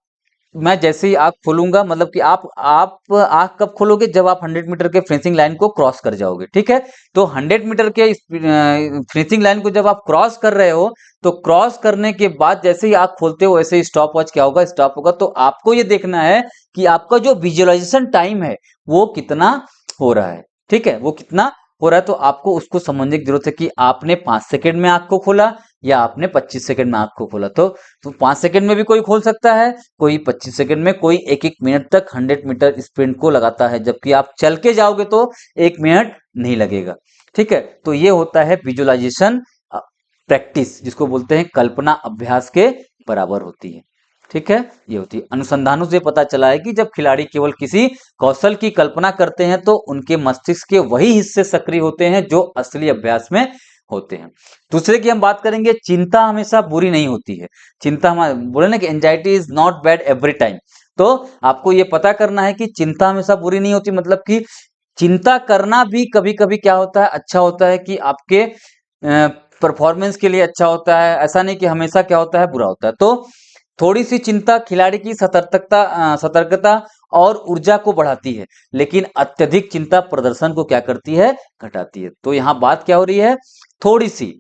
मैं जैसे ही आंख खोलूंगा, मतलब कि आप आंख कब खोलोगे, जब आप 100 मीटर के फिनिशिंग लाइन को क्रॉस कर जाओगे। ठीक है, तो 100 मीटर के फिनिशिंग लाइन को जब आप क्रॉस कर रहे हो तो क्रॉस करने के बाद जैसे ही आंख खोलते हो वैसे ही स्टॉप वॉच क्या होगा, स्टॉप होगा। तो आपको ये देखना है कि आपका जो विजुअलाइजेशन टाइम है वो कितना हो रहा है। ठीक है, वो कितना हो रहा है, तो आपको उसको समझने की जरूरत है कि आपने 5 सेकंड में आंख को खोला या आपने 25 सेकंड में आंख को खोला। तो 5 सेकंड में भी कोई खोल सकता है, कोई 25 सेकंड में, कोई 1 1 मिनट तक 100 मीटर स्प्रिंट को लगाता है, जबकि आप चल के जाओगे तो 1 मिनट नहीं लगेगा। ठीक है, तो ये होता है विजुअलाइजेशन प्रैक्टिस, जिसको बोलते हैं कल्पना अभ्यास के बराबर होती है। ठीक है, ये होती है। अनुसंधानों से पता चला है कि जब खिलाड़ी केवल किसी कौशल की कल्पना करते हैं तो उनके मस्तिष्क के वही हिस्से सक्रिय होते हैं जो असली अभ्यास में होते हैं। दूसरे की हम बात करेंगे, चिंता हमेशा बुरी नहीं होती है। चिंता, हम बोले ना कि anxiety is not bad every time, तो आपको ये पता करना है कि चिंता हमेशा बुरी नहीं होती, मतलब कि चिंता करना भी कभी कभी क्या होता है, अच्छा होता है, कि आपके परफॉर्मेंस के लिए अच्छा होता है। ऐसा नहीं कि हमेशा क्या होता है, बुरा होता है। तो थोड़ी सी चिंता खिलाड़ी की सतर्कता और ऊर्जा को बढ़ाती है, लेकिन अत्यधिक चिंता प्रदर्शन को क्या करती है, घटाती है। तो यहाँ बात क्या हो रही है, थोड़ी सी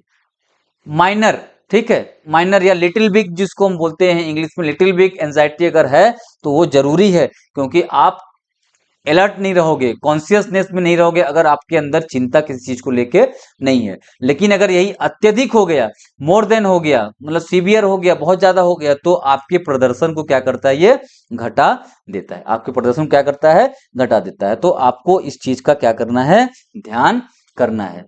माइनर, ठीक है, माइनर या लिटिल बिग जिसको हम बोलते हैं इंग्लिश में, लिटिल बिग एंजाइटी अगर है तो वो जरूरी है, क्योंकि आप अलर्ट नहीं रहोगे, कॉन्शियसनेस में नहीं रहोगे अगर आपके अंदर चिंता किसी चीज को लेके नहीं है। लेकिन अगर यही अत्यधिक हो गया, मोर देन हो गया, मतलब सीवियर हो गया, बहुत ज्यादा हो गया, तो आपके प्रदर्शन को क्या करता है, ये घटा देता है। आपके प्रदर्शन को क्या करता है, घटा देता है। तो आपको इस चीज का क्या करना है, ध्यान करना है।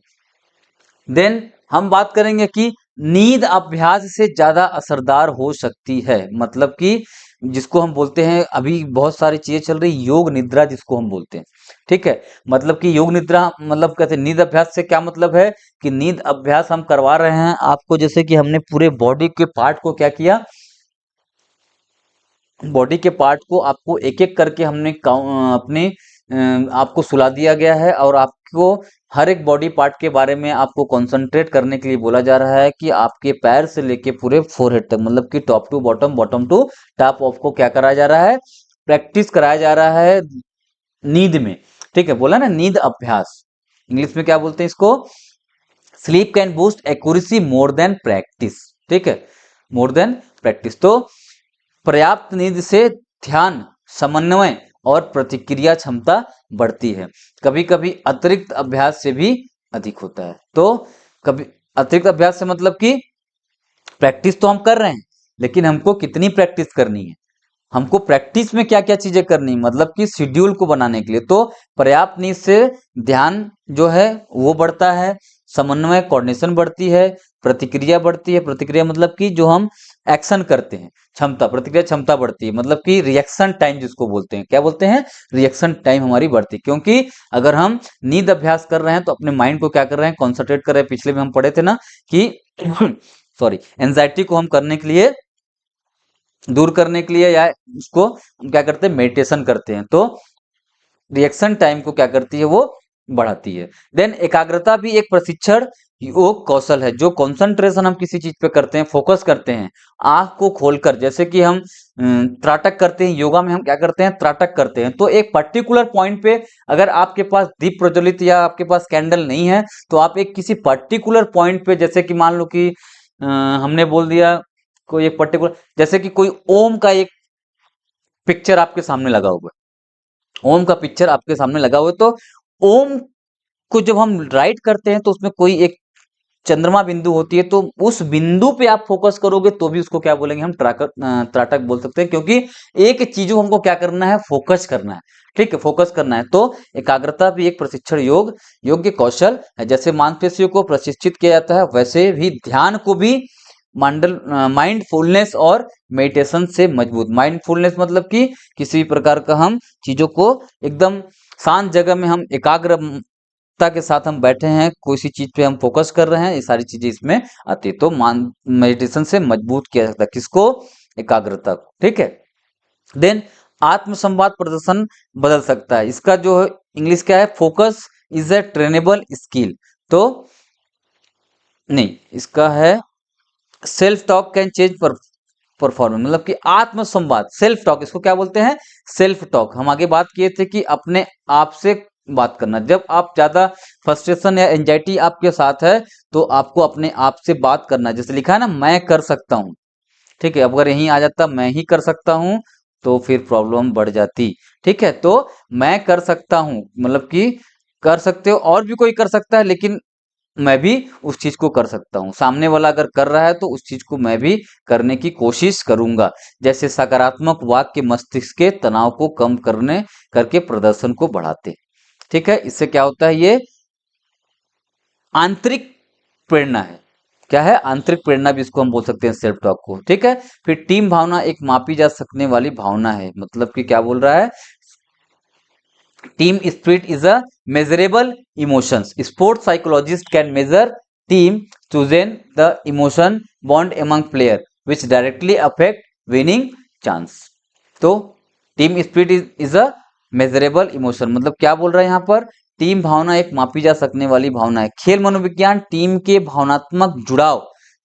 देन हम बात करेंगे कि नींद अभ्यास से ज्यादा असरदार हो सकती है, मतलब कि जिसको हम बोलते हैं, अभी बहुत सारी चीजें चल रही, योग निद्रा जिसको हम बोलते हैं। ठीक है, मतलब कि योग निद्रा, मतलब कहते हैं नींद अभ्यास से क्या मतलब है कि नींद अभ्यास हम करवा रहे हैं आपको, जैसे कि हमने पूरे बॉडी के पार्ट को क्या किया, बॉडी के पार्ट को आपको एक एक करके हमने अपने आपको सुला दिया गया है, और आपको हर एक बॉडी पार्ट के बारे में आपको कंसंट्रेट करने के लिए बोला जा रहा है कि आपके पैर से लेके पूरे फोरहेड तक, मतलब कि top to bottom, bottom to top, आपको क्या कराया जा रहा है, प्रैक्टिस कराया जा रहा है नींद में। ठीक है, बोला ना नींद अभ्यास, इंग्लिश में क्या बोलते हैं इसको, sleep can boost accuracy more than practice. ठीक है, मोर देन प्रैक्टिस। तो पर्याप्त नींद से ध्यान, समन्वय और प्रतिक्रिया क्षमता बढ़ती है। कभी कभी अतिरिक्त अभ्यास से भी अधिक होता है। तो कभी अतिरिक्त अभ्यास से मतलब कि प्रैक्टिस तो हम कर रहे हैं, लेकिन हमको कितनी प्रैक्टिस करनी है, हमको प्रैक्टिस में क्या क्या चीजें करनी, मतलब कि शेड्यूल को बनाने के लिए। तो पर्याप्त नींद से ध्यान जो है वो बढ़ता है, समन्वय कोऑर्डिनेशन बढ़ती है, प्रतिक्रिया बढ़ती है, प्रतिक्रिया मतलब कि जो हम एक्शन करते हैं, क्षमता, प्रतिक्रिया क्षमता बढ़ती है, मतलब कि रिएक्शन टाइम जिसको बोलते हैं, क्या बोलते हैं, रिएक्शन टाइम हमारी बढ़ती है। क्योंकि अगर हम नींद अभ्यास कर रहे हैं तो अपने माइंड को क्या कर रहे हैं, कॉन्सेंट्रेट कर रहे हैं। पिछले में हम पढ़े थे ना कि सॉरी, एंजाइटी को हम करने के लिए, दूर करने के लिए, या उसको हम क्या करते हैं, मेडिटेशन करते हैं, तो रिएक्शन टाइम को क्या करती है, वो बढ़ाती है। देन एकाग्रता भी एक प्रशिक्षण योग कौशल है। जो कंसंट्रेशन हम किसी चीज पे करते हैं, फोकस करते हैं आंख को खोलकर, जैसे कि हम त्राटक करते हैं, योगा में हम क्या करते हैं, त्राटक करते हैं, तो एक पर्टिकुलर पॉइंट पे अगर आपके पास दीप प्रज्वलित या आपके पास कैंडल नहीं है तो आप एक किसी पर्टिकुलर पॉइंट पे, जैसे कि मान लो कि हमने बोल दिया कोई एक पर्टिकुलर, जैसे कि कोई ओम का एक पिक्चर आपके सामने लगा हुआ है, ओम का पिक्चर आपके सामने लगा हुआ है। तो ओम को जब हम राइट करते हैं तो उसमें कोई एक चंद्रमा बिंदु होती है, तो उस बिंदु पे आप फोकस करोगे तो भी उसको क्या बोलेंगे हम, त्राटक बोल सकते हैं, क्योंकि एक चीजों को हमको क्या करना है, फोकस करना है। ठीक है, फोकस करना है। तो एकाग्रता भी एक प्रशिक्षण योग्य कौशल है। जैसे मांसपेशियों को प्रशिक्षित किया जाता है, वैसे भी ध्यान को भी माइंडफुलनेस और मेडिटेशन से मजबूत। माइंडफुलनेस मतलब कि किसी भी प्रकार का हम चीजों को एकदम शांत जगह में हम एकाग्रता के साथ हम बैठे हैं, कोई सी चीज पे हम फोकस कर रहे हैं, ये सारी चीजें इसमें आती है। तो मेडिटेशन से मजबूत किया जा सकता है किसको, एकाग्रता को। ठीक है, देन आत्मसंवाद प्रदर्शन बदल सकता है। इसका जो इंग्लिश क्या है, focus is a trainable skill. तो नहीं, इसका है self talk can change performance, मतलब कि आत्मसंवाद, सेल्फ टॉक, इसको क्या बोलते हैं, सेल्फ टॉक। हम आगे बात किए थे कि अपने आप से बात करना। जब आप ज्यादा फ्रस्ट्रेशन या एंजाइटी आपके साथ है तो आपको अपने आप से बात करना। जैसे लिखा है ना, मैं कर सकता हूं। ठीक है, अब अगर यहीं आ जाता मैं ही कर सकता हूं तो फिर प्रॉब्लम बढ़ जाती। ठीक है, तो मैं कर सकता हूं मतलब कि कर सकते हो, और भी कोई कर सकता है, लेकिन मैं भी उस चीज को कर सकता हूँ। सामने वाला अगर कर रहा है तो उस चीज को मैं भी करने की कोशिश करूंगा। जैसे सकारात्मक वाक्य मस्तिष्क के तनाव को कम करने करके प्रदर्शन को बढ़ाते। ठीक है, इससे क्या होता है, ये आंतरिक प्रेरणा है। क्या है, आंतरिक प्रेरणा भी इसको हम बोल सकते हैं, सेल्फ टॉक को। ठीक है, फिर टीम भावना एक मापी जा सकने वाली भावना है। मतलब कि क्या बोल रहा है, team spirit is a measurable emotions. Sports psychologists can measure team chosen the emotion bond among player which directly affect winning chance. तो team spirit is a measurable emotion, मतलब क्या बोल रहा है यहाँ पर, टीम भावना एक मापी जा सकने वाली भावना है। खेल मनोविज्ञान टीम के भावनात्मक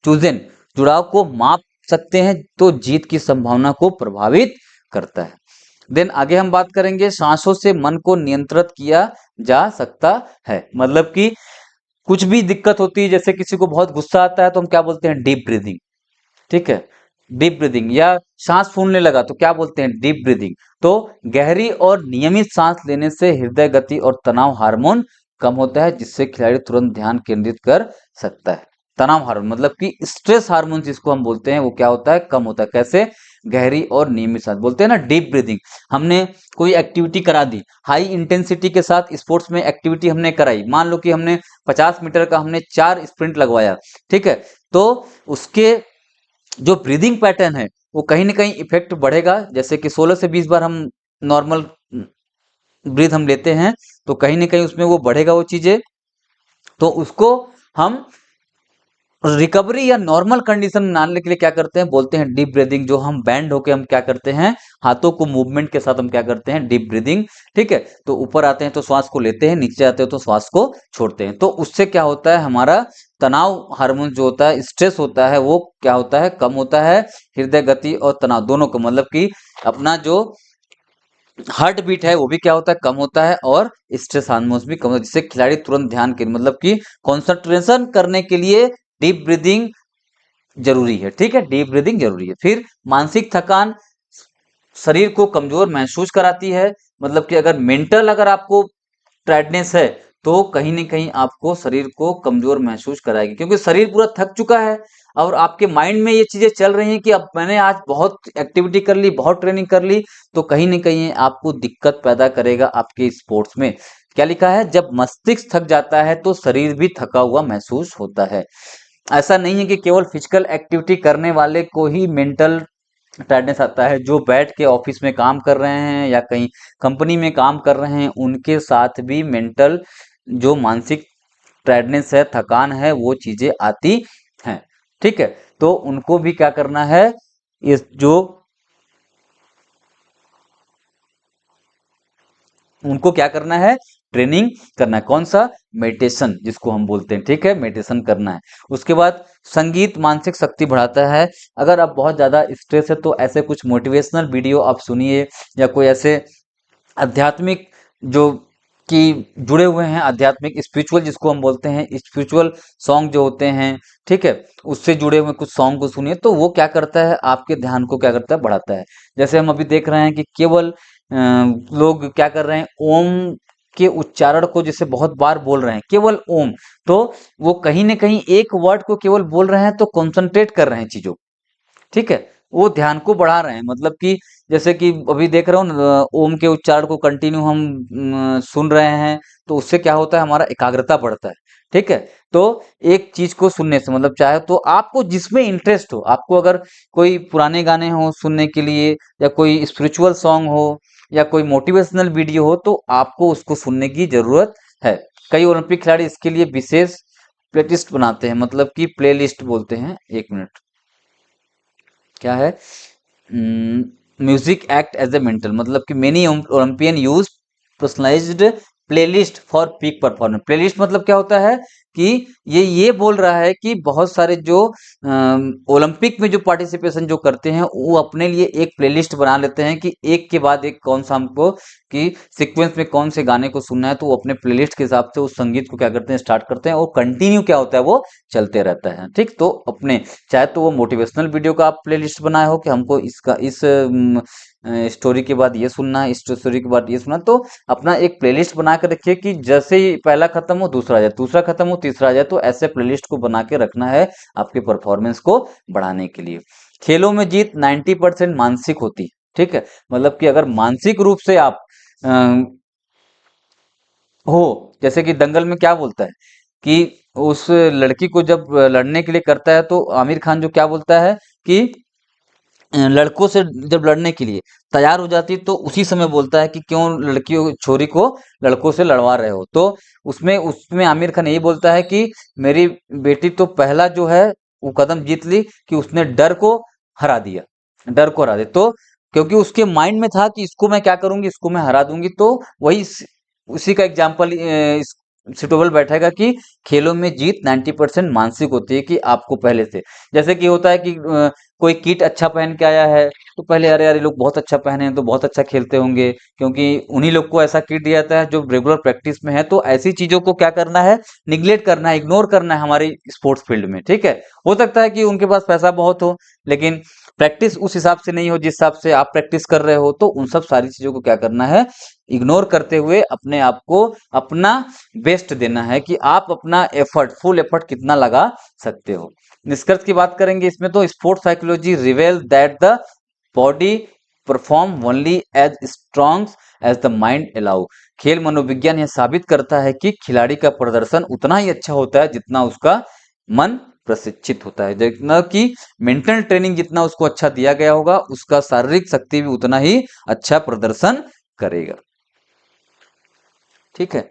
चूजन जुड़ाव को माप सकते हैं, तो जीत की संभावना को प्रभावित करता है। देन आगे हम बात करेंगे, सांसों से मन को नियंत्रित किया जा सकता है। मतलब कि कुछ भी दिक्कत होती है, जैसे किसी को बहुत गुस्सा आता है तो हम क्या बोलते हैं, डीप ब्रीदिंग। ठीक है, डीप ब्रीदिंग, या सांस फूलने लगा तो क्या बोलते हैं, डीप ब्रीदिंग। तो गहरी और नियमित सांस लेने से हृदय गति और तनाव हार्मोन कम होता है, जिससे खिलाड़ी तुरंत ध्यान केंद्रित कर सकता है। तनाव हार्मोन मतलब कि स्ट्रेस हार्मोन जिसको हम बोलते हैं, वो क्या होता है, कम होता है। कैसे, गहरी और नियमित सांस, बोलते हैं ना डीप ब्रीदिंग। हमने कोई एक्टिविटी करा दी, हाई इंटेंसिटी के साथ स्पोर्ट्स में एक्टिविटी हमने कराई, मान लो कि हमने 50 मीटर का हमने 4 स्प्रिंट लगवाया। ठीक है, तो उसके जो ब्रीदिंग पैटर्न है वो कहीं ना कहीं इफेक्ट बढ़ेगा। जैसे कि 16 से 20 बार हम नॉर्मल ब्रीथ हम लेते हैं, तो कहीं ना कहीं उसमें वो बढ़ेगा वो चीजें। तो उसको हम रिकवरी या नॉर्मल कंडीशन में लाने के लिए क्या करते हैं, बोलते हैं डीप ब्रीदिंग। जो हम बैंड होके हम क्या करते हैं, हाथों को मूवमेंट के साथ हम क्या करते हैं, डीप ब्रीदिंग। ठीक है, तो ऊपर आते हैं तो श्वास को लेते हैं, नीचे आते हैं तो श्वास को छोड़ते हैं। तो उससे क्या होता है, हमारा तनाव हार्मोन जो होता है, स्ट्रेस होता है, वो क्या होता है, कम होता है। हृदय गति और तनाव दोनों को, मतलब कि अपना जो हार्ट बीट है वो भी क्या होता है, कम होता है, और स्ट्रेस हार्मोन्स भी कम होता है, जिससे खिलाड़ी तुरंत ध्यान के, मतलब कि कंसंट्रेशन करने के लिए डीप ब्रीदिंग जरूरी है। ठीक है, डीप ब्रीदिंग जरूरी है। फिर मानसिक थकान शरीर को कमजोर महसूस कराती है। मतलब कि अगर मेंटल अगर आपको टायर्डनेस है तो कहीं ना कहीं आपको शरीर को कमजोर महसूस कराएगी, क्योंकि शरीर पूरा थक चुका है और आपके माइंड में ये चीजें चल रही हैं कि अब मैंने आज बहुत एक्टिविटी कर ली, बहुत ट्रेनिंग कर ली, तो कहीं ना कहीं आपको दिक्कत पैदा करेगा आपके स्पोर्ट्स में। क्या लिखा है, जब मस्तिष्क थक जाता है तो शरीर भी थका हुआ महसूस होता है। ऐसा नहीं है कि केवल फिजिकल एक्टिविटी करने वाले को ही मेंटल टायर्डनेस आता है। जो बैठ के ऑफिस में काम कर रहे हैं या कहीं कंपनी में काम कर रहे हैं, उनके साथ भी मेंटल जो मानसिक टायर्डनेस है, थकान है, वो चीजें आती हैं। ठीक है, तो उनको भी क्या करना है, इस जो उनको क्या करना है, ट्रेनिंग करना है। कौन सा, मेडिटेशन जिसको हम बोलते हैं। ठीक है, मेडिटेशन करना है। उसके बाद संगीत मानसिक शक्ति बढ़ाता है। अगर आप बहुत ज्यादा स्ट्रेस है तो ऐसे कुछ मोटिवेशनल वीडियो आप सुनिए, या कोई ऐसे आध्यात्मिक जो कि जुड़े हुए हैं, आध्यात्मिक स्पिरिचुअल जिसको हम बोलते हैं, स्पिरिचुअल सॉन्ग जो होते हैं, ठीक है, उससे जुड़े हुए कुछ सॉन्ग को सुनिए, तो वो क्या करता है, आपके ध्यान को क्या करता है, बढ़ाता है। जैसे हम अभी देख रहे हैं कि केवल लोग क्या कर रहे हैं, ओम के उच्चारण को जैसे बहुत बार बोल रहे हैं, केवल ओम, तो वो कहीं ना कहीं एक वर्ड को केवल बोल रहे हैं, तो कॉन्सेंट्रेट कर रहे हैं चीजों, ठीक है, वो ध्यान को बढ़ा रहे हैं। मतलब कि जैसे कि अभी देख रहा हूँ ना, ओम के उच्चारण को कंटिन्यू हम सुन रहे हैं, तो उससे क्या होता है, हमारा एकाग्रता बढ़ता है, ठीक है। तो एक चीज को सुनने से मतलब, चाहे तो आपको जिसमें इंटरेस्ट हो, आपको अगर कोई पुराने गाने हो सुनने के लिए, या कोई स्पिरिचुअल सॉन्ग हो, या कोई मोटिवेशनल वीडियो हो, तो आपको उसको सुनने की जरूरत है। कई ओलंपिक खिलाड़ी इसके लिए विशेष प्लेलिस्ट बनाते हैं, मतलब कि प्लेलिस्ट बोलते हैं, एक मिनट, क्या है, music act as a mental, मतलब कि many Olympian use personalised playlist for peak performance. Playlist मतलब क्या होता है कि ये बोल रहा है कि बहुत सारे जो ओलंपिक में जो पार्टिसिपेशन जो करते हैं, वो अपने लिए एक प्लेलिस्ट बना लेते हैं कि एक के बाद एक कौन सा हमको, कि सीक्वेंस में कौन से गाने को सुनना है, तो वो अपने प्लेलिस्ट के हिसाब से उस संगीत को क्या करते हैं, स्टार्ट करते हैं, और कंटिन्यू क्या होता है, वो चलते रहता है, ठीक। तो अपने, चाहे तो वो मोटिवेशनल वीडियो का आप प्लेलिस्ट बनाए हो कि हमको इसका इस स्टोरी के बाद ये सुनना है, इस स्टोरी के बाद ये सुनना है, तो अपना एक प्लेलिस्ट बना के रखिए कि जैसे ही पहला खत्म हो दूसरा आ जाए, दूसरा खत्म हो तीसरा आ जाए, तो ऐसे प्लेलिस्ट को बना के रखना है आपके परफॉर्मेंस को बढ़ाने के लिए। खेलों में जीत 90% मानसिक होती है, ठीक है। मतलब कि अगर मानसिक रूप से आप अ, हो, जैसे कि दंगल में क्या बोलता है कि उस लड़की को जब लड़ने के लिए करता है, तो आमिर खान जो क्या बोलता है कि लड़कों से जब लड़ने के लिए तैयार हो जाती, तो उसी समय बोलता है कि क्यों लड़कियों छोरी को लड़कों से लड़वा रहे हो। तो उसमें उसमें आमिर खान यही बोलता है कि मेरी बेटी तो पहला जो है वो कदम जीत ली, कि उसने डर को हरा दिया, डर को हरा दिया। तो क्योंकि उसके माइंड में था कि इसको मैं क्या करूंगी, इसको मैं हरा दूंगी, तो वही उसी का एग्जाम्पल सुटेबल बैठेगा कि खेलों में जीत 90% मानसिक होती है, कि आपको पहले से, जैसे कि होता है कि कोई किट अच्छा पहन के आया है, तो पहले अरे यार ये लोग बहुत अच्छा पहने हैं, तो बहुत अच्छा खेलते होंगे, क्योंकि उन्हीं लोग को ऐसा किट दिया जाता है जो रेगुलर प्रैक्टिस में है। तो ऐसी चीजों को क्या करना है, निग्लेक्ट करना है, इग्नोर करना है हमारी स्पोर्ट्स फील्ड में, ठीक है। हो सकता है कि उनके पास पैसा बहुत हो, लेकिन प्रैक्टिस उस हिसाब से नहीं हो जिस हिसाब से आप प्रैक्टिस कर रहे हो, तो उन सब सारी चीजों को क्या करना है, इग्नोर करते हुए अपने आप को अपना बेस्ट देना है, कि आप अपना एफर्ट, फुल एफर्ट कितना लगा सकते हो। निष्कर्ष की बात करेंगे इसमें, तो sports psychology reveal that the body perform only as strong as the mind allow. खेल मनोविज्ञान यह साबित करता है कि खिलाड़ी का प्रदर्शन उतना ही अच्छा होता है जितना उसका मन प्रशिक्षित होता है, जितना कि मेंटल ट्रेनिंग जितना उसको अच्छा दिया गया होगा, उसका शारीरिक शक्ति भी उतना ही अच्छा प्रदर्शन करेगा, ठीक है।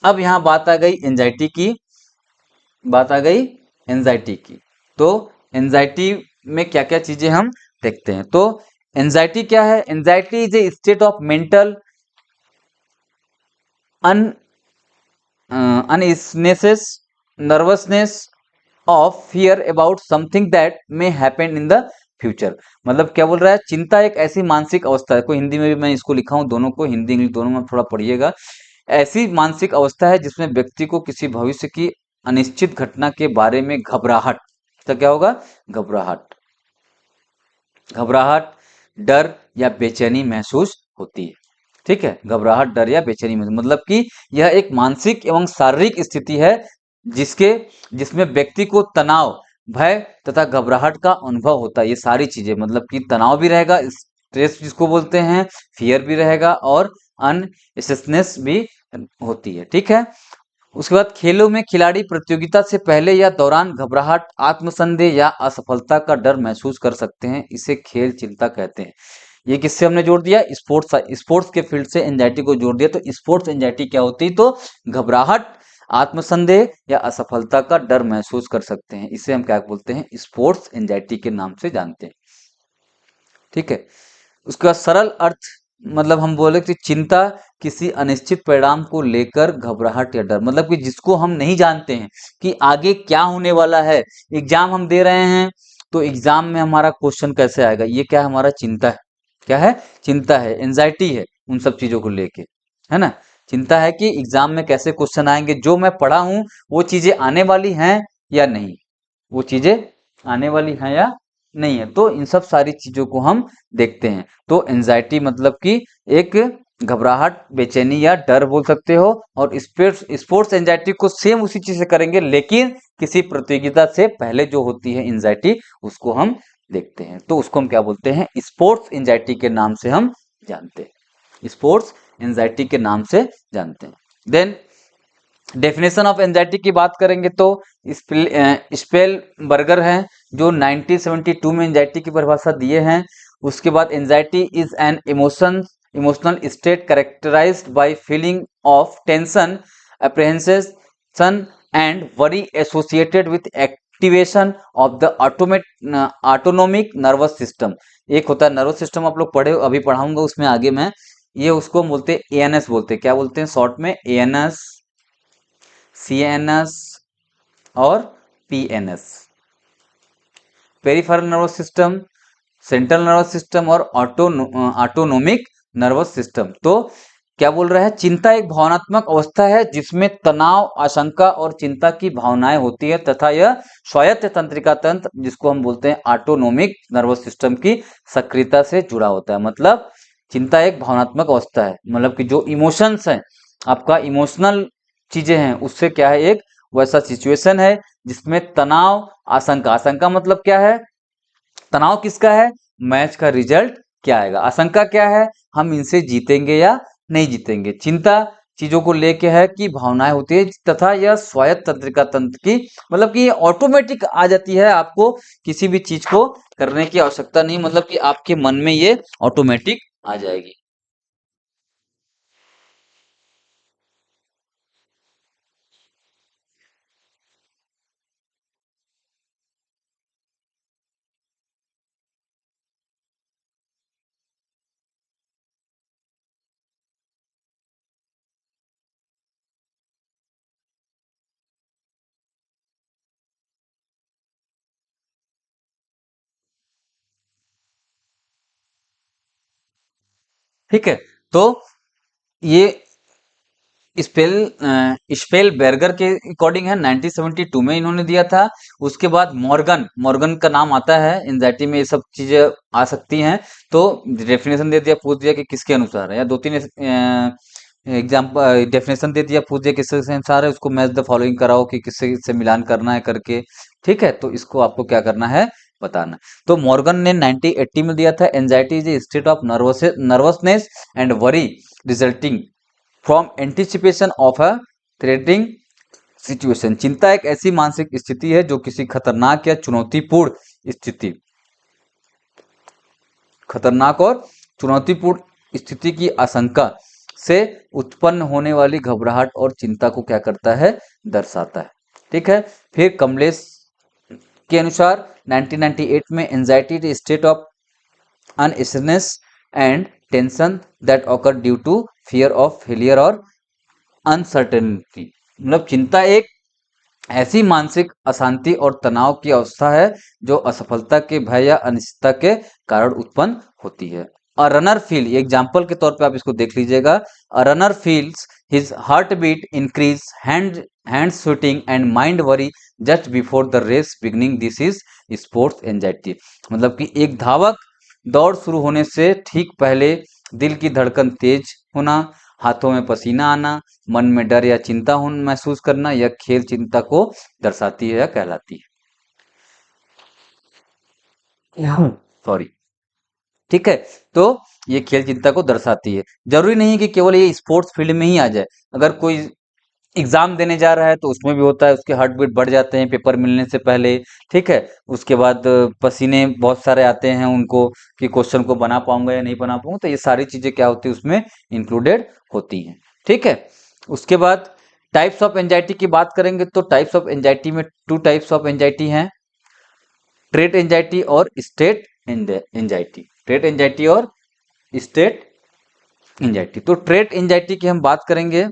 अब यहां बात आ गई एंजाइटी की, बात आ गई एंजाइटी की। तो एंजाइटी में क्या क्या चीजें हम देखते हैं। तो एंजाइटी क्या है, anxiety is a state of mental un uneasiness, nervousness of fear about something that may happen in the future. मतलब क्या बोल रहा है, चिंता एक ऐसी मानसिक अवस्था है, कोई हिंदी में भी मैं इसको लिखा हूं, दोनों को हिंदी इंग्लिश दोनों में थोड़ा पढ़िएगा। ऐसी मानसिक अवस्था है जिसमें व्यक्ति को किसी भविष्य की अनिश्चित घटना के बारे में घबराहट, तो क्या होगा, घबराहट, घबराहट, डर या बेचैनी महसूस होती है, ठीक है। घबराहट, डर या बेचैनी महसूस, मतलब कि यह एक मानसिक एवं शारीरिक स्थिति है जिसके जिसमें व्यक्ति को तनाव, भय तथा घबराहट का अनुभव होता है। ये सारी चीजें, मतलब कि तनाव भी रहेगा, स्ट्रेस जिसको बोलते हैं, फियर भी रहेगा, और अनएसेसनेस भी होती है, ठीक है। उसके बाद खेलों में खिलाड़ी प्रतियोगिता से पहले या दौरान घबराहट, आत्मसंदेह या असफलता का डर महसूस कर सकते हैं, इसे खेल चिंता कहते हैं। ये किससे हमने जोड़ दिया, स्पोर्ट्स, स्पोर्ट्स के फील्ड से एंजाइटी को जोड़ दिया। तो स्पोर्ट्स एंजाइटी क्या होती है, तो घबराहट, आत्मसंदेह या असफलता का डर महसूस कर सकते हैं, इसे हम क्या बोलते हैं, स्पोर्ट्स एंजाइटी के नाम से जानते हैं, ठीक है। उसका सरल अर्थ, मतलब हम बोले कि चिंता किसी अनिश्चित परिणाम को लेकर घबराहट या डर, मतलब कि जिसको हम नहीं जानते हैं कि आगे क्या होने वाला है। एग्जाम हम दे रहे हैं, तो एग्जाम में हमारा क्वेश्चन कैसे आएगा, ये क्या है, हमारा चिंता है, क्या है, चिंता है, एंजाइटी है उन सब चीजों को लेके, है ना। चिंता है कि एग्जाम में कैसे क्वेश्चन आएंगे, जो मैं पढ़ा हूं वो चीजें आने वाली हैं या नहीं, वो चीजें आने वाली हैं या नहीं है। तो इन सब सारी चीजों को हम देखते हैं। तो एंजाइटी मतलब कि एक घबराहट, बेचैनी या डर बोल सकते हो। और स्पोर्ट्स एंजाइटी को सेम उसी चीज से करेंगे, लेकिन किसी प्रतियोगिता से पहले जो होती है एंजाइटी, उसको हम देखते हैं। तो उसको हम क्या बोलते हैं? स्पोर्ट्स एंजाइटी के नाम से हम जानते हैं। स्पोर्ट्स एंजाइटी के नाम से जानते हैं। देन डेफिनेशन ऑफ एंजाइटी की बात करेंगे तो स्पेल बर्गर हैं जो 1972 में एंजाइटी की परिभाषा दिए हैं। उसके बाद anxiety is an emotional state characterized by feeling of tension, apprehension and worry associated with activation of the autonomic nervous system. एक होता है नर्वस सिस्टम, आप लोग पढ़े, अभी पढ़ाऊंगा उसमें आगे मैं। ये उसको बोलते हैं एएनएस, बोलते हैं क्या बोलते हैं शॉर्ट में? एएनएस, सीएनएस और PNS. Peripheral nervous system, central nervous system और ऑटोनोमिक नर्वस सिस्टम। तो क्या बोल रहा है? चिंता एक भावनात्मक अवस्था है जिसमें तनाव, आशंका और चिंता की भावनाएं होती है तथा यह स्वायत्त तंत्रिका तंत्र, जिसको हम बोलते हैं ऑटोनोमिक नर्वस सिस्टम की सक्रियता से जुड़ा होता है। मतलब चिंता एक भावनात्मक अवस्था है, मतलब कि जो इमोशंस है, आपका इमोशनल चीजें हैं, उससे क्या है? एक वैसा सिचुएशन है जिसमें तनाव, आशंका, आशंका मतलब क्या है? तनाव किसका है? मैच का रिजल्ट क्या आएगा। आशंका क्या है? हम इनसे जीतेंगे या नहीं जीतेंगे। चिंता चीजों को लेके है कि भावनाएं होती है, तथा यह स्वायत्त तंत्रिका तंत्र की, मतलब कि ये ऑटोमेटिक आ जाती है, आपको किसी भी चीज को करने की आवश्यकता नहीं, मतलब कि आपके मन में ये ऑटोमेटिक आ जाएगी। ठीक है। तो ये स्पेल स्पेल बर्गर के अकॉर्डिंग है, 1972 में इन्होंने दिया था। उसके बाद मॉर्गन, मॉर्गन का नाम आता है, एंजाइटी में ये सब चीजें आ सकती हैं। तो डेफिनेशन दे दिया, पूछ दिया कि किसके अनुसार है, या दो तीन एग्जाम्पल डेफिनेशन दे दिया, पूछ दिया किसके अनुसार है, उसको मैच द फॉलोइंग कराओ कि किससे किससे मिलान करना है करके। ठीक है, तो इसको आपको क्या करना है? बताना। तो मॉर्गन ने 1980 में दिया था, anxiety is state of nervousness and worry resulting from anticipation of a threatening situation. चिंता एक ऐसी मानसिक स्थिति है जो किसी खतरनाक या चुनौतीपूर्ण स्थिति, खतरनाक और चुनौतीपूर्ण स्थिति की आशंका से उत्पन्न होने वाली घबराहट और चिंता को क्या करता है? दर्शाता है। ठीक है। फिर कमलेश के अनुसार 1998 में anxiety is state of uneasiness and tension that occur due to fear of failure और अनसर्टेनिटी। मतलब चिंता एक ऐसी मानसिक अशांति और तनाव की अवस्था है जो असफलता के भय या अनिश्चितता के कारण उत्पन्न होती है। अ रनर फील, एग्जाम्पल के तौर पे आप इसको देख लीजिएगा। A runner feels his heart beat increase, hand sweating and mind worry just before the race beginning, this is sports anxiety. मतलब कि एक धावक दौड़ शुरू होने से ठीक पहले दिल की धड़कन तेज होना, हाथों में पसीना आना, मन में डर या चिंता हो महसूस करना, यह खेल चिंता को दर्शाती है या कहलाती है। सॉरी। ठीक है। तो ये खेल चिंता को दर्शाती है। जरूरी नहीं कि केवल ये स्पोर्ट्स फील्ड में ही आ जाए। अगर कोई एग्जाम देने जा रहा है तो उसमें भी होता है, उसके हार्ट बीट बढ़ जाते हैं पेपर मिलने से पहले। ठीक है। उसके बाद पसीने बहुत सारे आते हैं उनको कि क्वेश्चन को बना पाऊंगा या नहीं बना पाऊंगा। तो ये सारी चीजें क्या होती है? उसमें इंक्लूडेड होती हैं। ठीक है। उसके बाद टाइप्स ऑफ एंजाइटी की बात करेंगे तो टाइप्स ऑफ एंजाइटी में टू टाइप्स ऑफ एंजाइटी हैं, ट्रेट एंजाइटी और स्टेट एंजाइटी। ट्रेट एंजाइटी और स्टेट एंजाइटी। तो ट्रेट एंजाइटी की हम बात करेंगे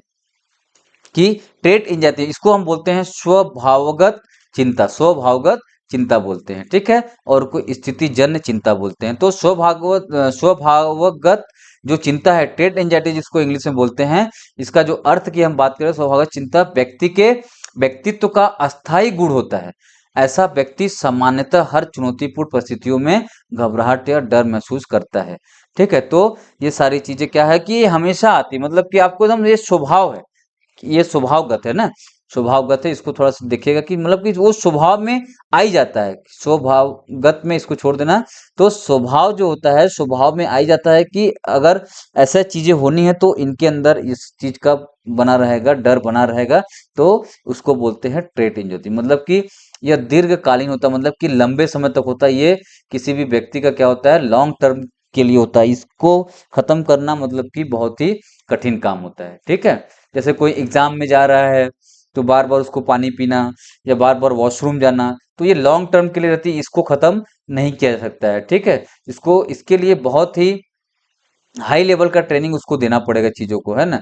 कि ट्रेट एंजाइटी, इसको हम बोलते हैं स्वभावगत चिंता, स्वभावगत चिंता बोलते हैं। ठीक है। और कोई स्थिति जन्य चिंता बोलते हैं। तो स्वभावगत जो चिंता है, ट्रेट एंजाइटी जिसको इंग्लिश में बोलते हैं, इसका जो अर्थ की हम बात करें, स्वभावगत चिंता व्यक्ति के व्यक्तित्व का अस्थायी गुण होता है। ऐसा व्यक्ति सामान्यतः हर चुनौतीपूर्ण परिस्थितियों में घबराहट या डर महसूस करता है। ठीक है, तो ये सारी चीजें क्या है कि ये हमेशा आती, मतलब कि आपको एकदम ये स्वभाव है, ये स्वभावगत है ना, स्वभावगत है। इसको थोड़ा सा देखिएगा कि मतलब कि वो स्वभाव में आ ही जाता है, स्वभावगत में इसको छोड़ देना। तो स्वभाव जो होता है, स्वभाव में आ ही जाता है कि अगर ऐसा चीजें होनी है तो इनके अंदर इस चीज का बना रहेगा, डर बना रहेगा। तो उसको बोलते हैं ट्रेट इंजरी, मतलब कि यह दीर्घकालीन होता है, मतलब कि लंबे समय तक होता है। ये किसी भी व्यक्ति का क्या होता है, लॉन्ग टर्म के लिए होता है। इसको खत्म करना मतलब कि बहुत ही कठिन काम होता है। ठीक है, जैसे कोई एग्जाम में जा रहा है तो बार बार उसको पानी पीना या बार बार वॉशरूम जाना, तो ये लॉन्ग टर्म के लिए रहती है, इसको खत्म नहीं किया जा सकता है। ठीक है, इसको इसके लिए बहुत ही हाई लेवल का ट्रेनिंग उसको देना पड़ेगा चीजों को, है ना।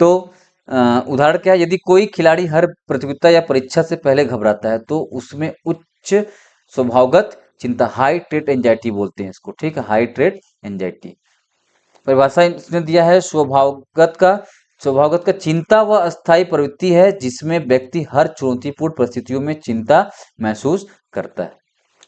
तो उदाहरण क्या है, यदि कोई खिलाड़ी हर प्रतियोगिता या परीक्षा से पहले घबराता है तो उसमें उच्च स्वभावगत चिंता, हाई ट्रेट एंजाइटी बोलते हैं इसको। ठीक है, हाई ट्रेट एंजाइटी। परिभाषा इसने दिया है, स्वभावगत का चिंता व अस्थायी प्रवृत्ति है जिसमें व्यक्ति हर चुनौतीपूर्ण परिस्थितियों में चिंता महसूस करता है।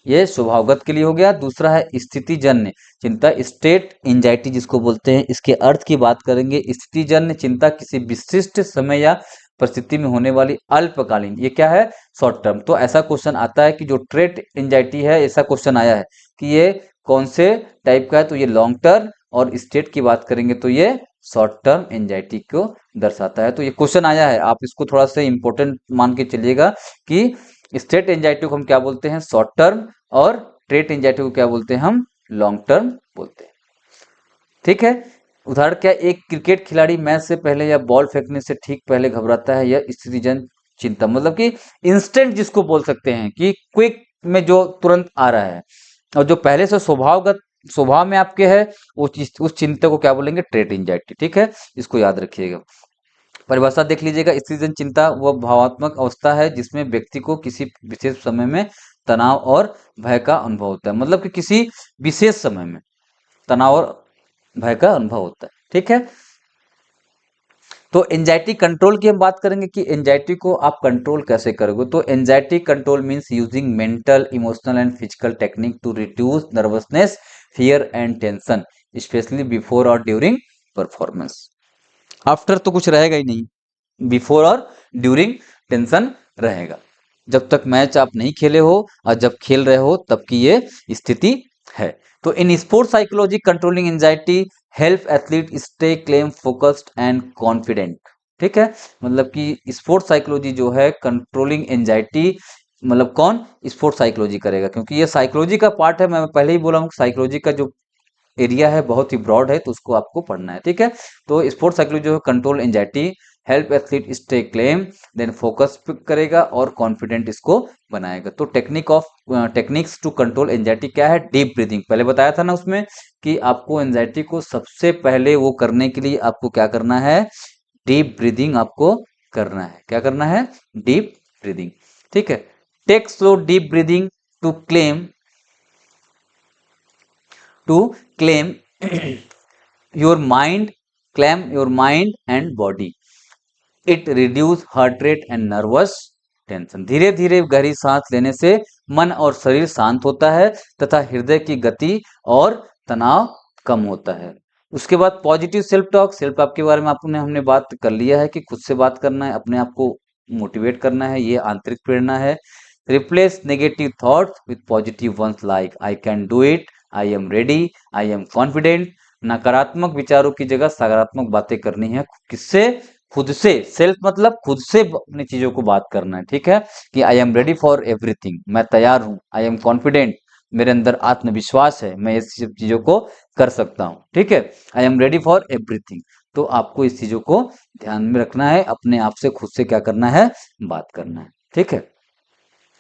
ये स्वभावगत के लिए हो गया। दूसरा है स्थितिजन्य चिंता, स्टेट एंजाइटी जिसको बोलते हैं। इसके अर्थ की बात करेंगे, स्थितिजन्य चिंता किसी विशिष्ट समय या परिस्थिति में होने वाली अल्पकालीन, ये क्या है, शॉर्ट टर्म। तो ऐसा क्वेश्चन आता है कि जो ट्रेट एंजाइटी है, ऐसा क्वेश्चन आया है कि ये कौन से टाइप का है, तो ये लॉन्ग टर्म। और स्टेट की बात करेंगे तो ये शॉर्ट टर्म एंजाइटी को दर्शाता है। तो ये क्वेश्चन आया है, आप इसको थोड़ा सा इंपॉर्टेंट मान के चलिएगा कि स्टेट एंजाइटी को हम क्या बोलते हैं, शॉर्ट टर्म, और ट्रेट एंजाइटी को क्या बोलते हैं, हम लॉन्ग टर्म बोलते हैं। ठीक है, उदाहरण क्या, एक क्रिकेट खिलाड़ी मैच से पहले या बॉल फेंकने से ठीक पहले घबराता है, यह स्थितिजन्य चिंता, मतलब कि इंस्टेंट जिसको बोल सकते हैं कि क्विक में जो तुरंत आ रहा है, और जो पहले से स्वभाव में आपके है, उस चिंता को क्या बोलेंगे, ट्रेट एंजाइटी। ठीक है, इसको याद रखिएगा। परिभाषा देख लीजिएगा, स्थितिजन्य चिंता वह भावात्मक अवस्था है जिसमें व्यक्ति को किसी विशेष समय में तनाव और भय का अनुभव होता है, मतलब कि किसी विशेष समय में तनाव और भय का अनुभव होता है। ठीक है, तो एंजाइटी कंट्रोल की हम बात करेंगे कि एंजाइटी को आप कंट्रोल कैसे करोगे। तो anxiety control means using mental, emotional and physical technique to reduce nervousness, fear and tension, especially before और ड्यूरिंग परफॉर्मेंस। आफ्टर तो कुछ रहेगा ही नहीं, बिफोर और ड्यूरिंग टेंशन रहेगा। जब तक मैच आप नहीं खेले हो और जब खेल रहे हो तब की ये स्थिति है। तो in sports psychology controlling anxiety help athlete stay claim focused and confident. ठीक है, मतलब कि स्पोर्ट्स साइकोलॉजी जो है कंट्रोलिंग एंजाइटी, मतलब कौन, स्पोर्ट्स साइकोलॉजी करेगा, क्योंकि ये साइकोलॉजी का पार्ट है। मैं पहले ही बोला हूँ, साइकोलॉजी का जो एरिया है बहुत ही ब्रॉड है, तो उसको आपको पढ़ना है। ठीक है, तो स्पोर्ट्स साइकोलॉजी जो है control anxiety, help athlete stay claim, then focus करेगा और कॉन्फिडेंट इसको बनाएगा। तो टेक्निक्स टू कंट्रोल एंजाइटी क्या है, डीप ब्रीदिंग, पहले बताया था ना उसमें कि आपको एंजाइटी को सबसे पहले वो करने के लिए आपको क्या करना है, डीप ब्रीदिंग आपको करना है। क्या करना है, डीप ब्रीदिंग। ठीक है, take slow deep breathing to claim your mind, claim your mind and body. It reduce heart rate and nervous tension. धीरे धीरे गहरी सांस लेने से मन और शरीर शांत होता है तथा हृदय की गति और तनाव कम होता है। उसके बाद positive self talk, self talk के बारे में आपने हमने बात कर लिया है कि खुद से बात करना है, अपने आप को मोटिवेट करना है, ये आंतरिक प्रेरणा है। Replace negative thoughts with positive once like I can do it, I am ready, I am confident. नकारात्मक विचारों की जगह सकारात्मक बातें करनी है। किससे, खुद से। सेल्फ मतलब खुद से अपनी चीजों को बात करना है। ठीक है, कि I am ready for everything, मैं तैयार हूं, आई एम कॉन्फिडेंट, मेरे अंदर आत्मविश्वास है, मैं इस सब चीजों को कर सकता हूं। ठीक है, I am ready for everything. तो आपको इस चीजों को ध्यान में रखना है, अपने आप से खुद से क्या करना है, बात करना है। ठीक है,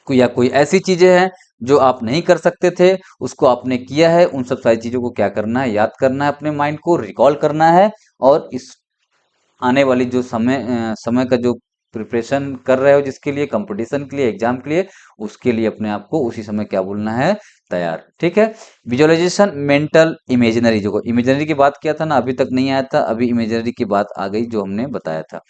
या कोई ऐसी चीजें हैं जो आप नहीं कर सकते थे, उसको आपने किया है, उन सब सारी चीजों को क्या करना है, याद करना है, अपने माइंड को रिकॉल करना है। और इस आने वाली जो समय का जो प्रिपरेशन कर रहे हो, जिसके लिए, कंपटीशन के लिए, एग्जाम के लिए, उसके लिए अपने आप को उसी समय क्या बोलना है, तैयार। ठीक है, विजुअलाइजेशन मेंटल इमेजिनरी, जो इमेजिनरी की बात किया था ना, अभी तक नहीं आया था, अभी इमेजिनरी की बात आ गई जो हमने बताया था।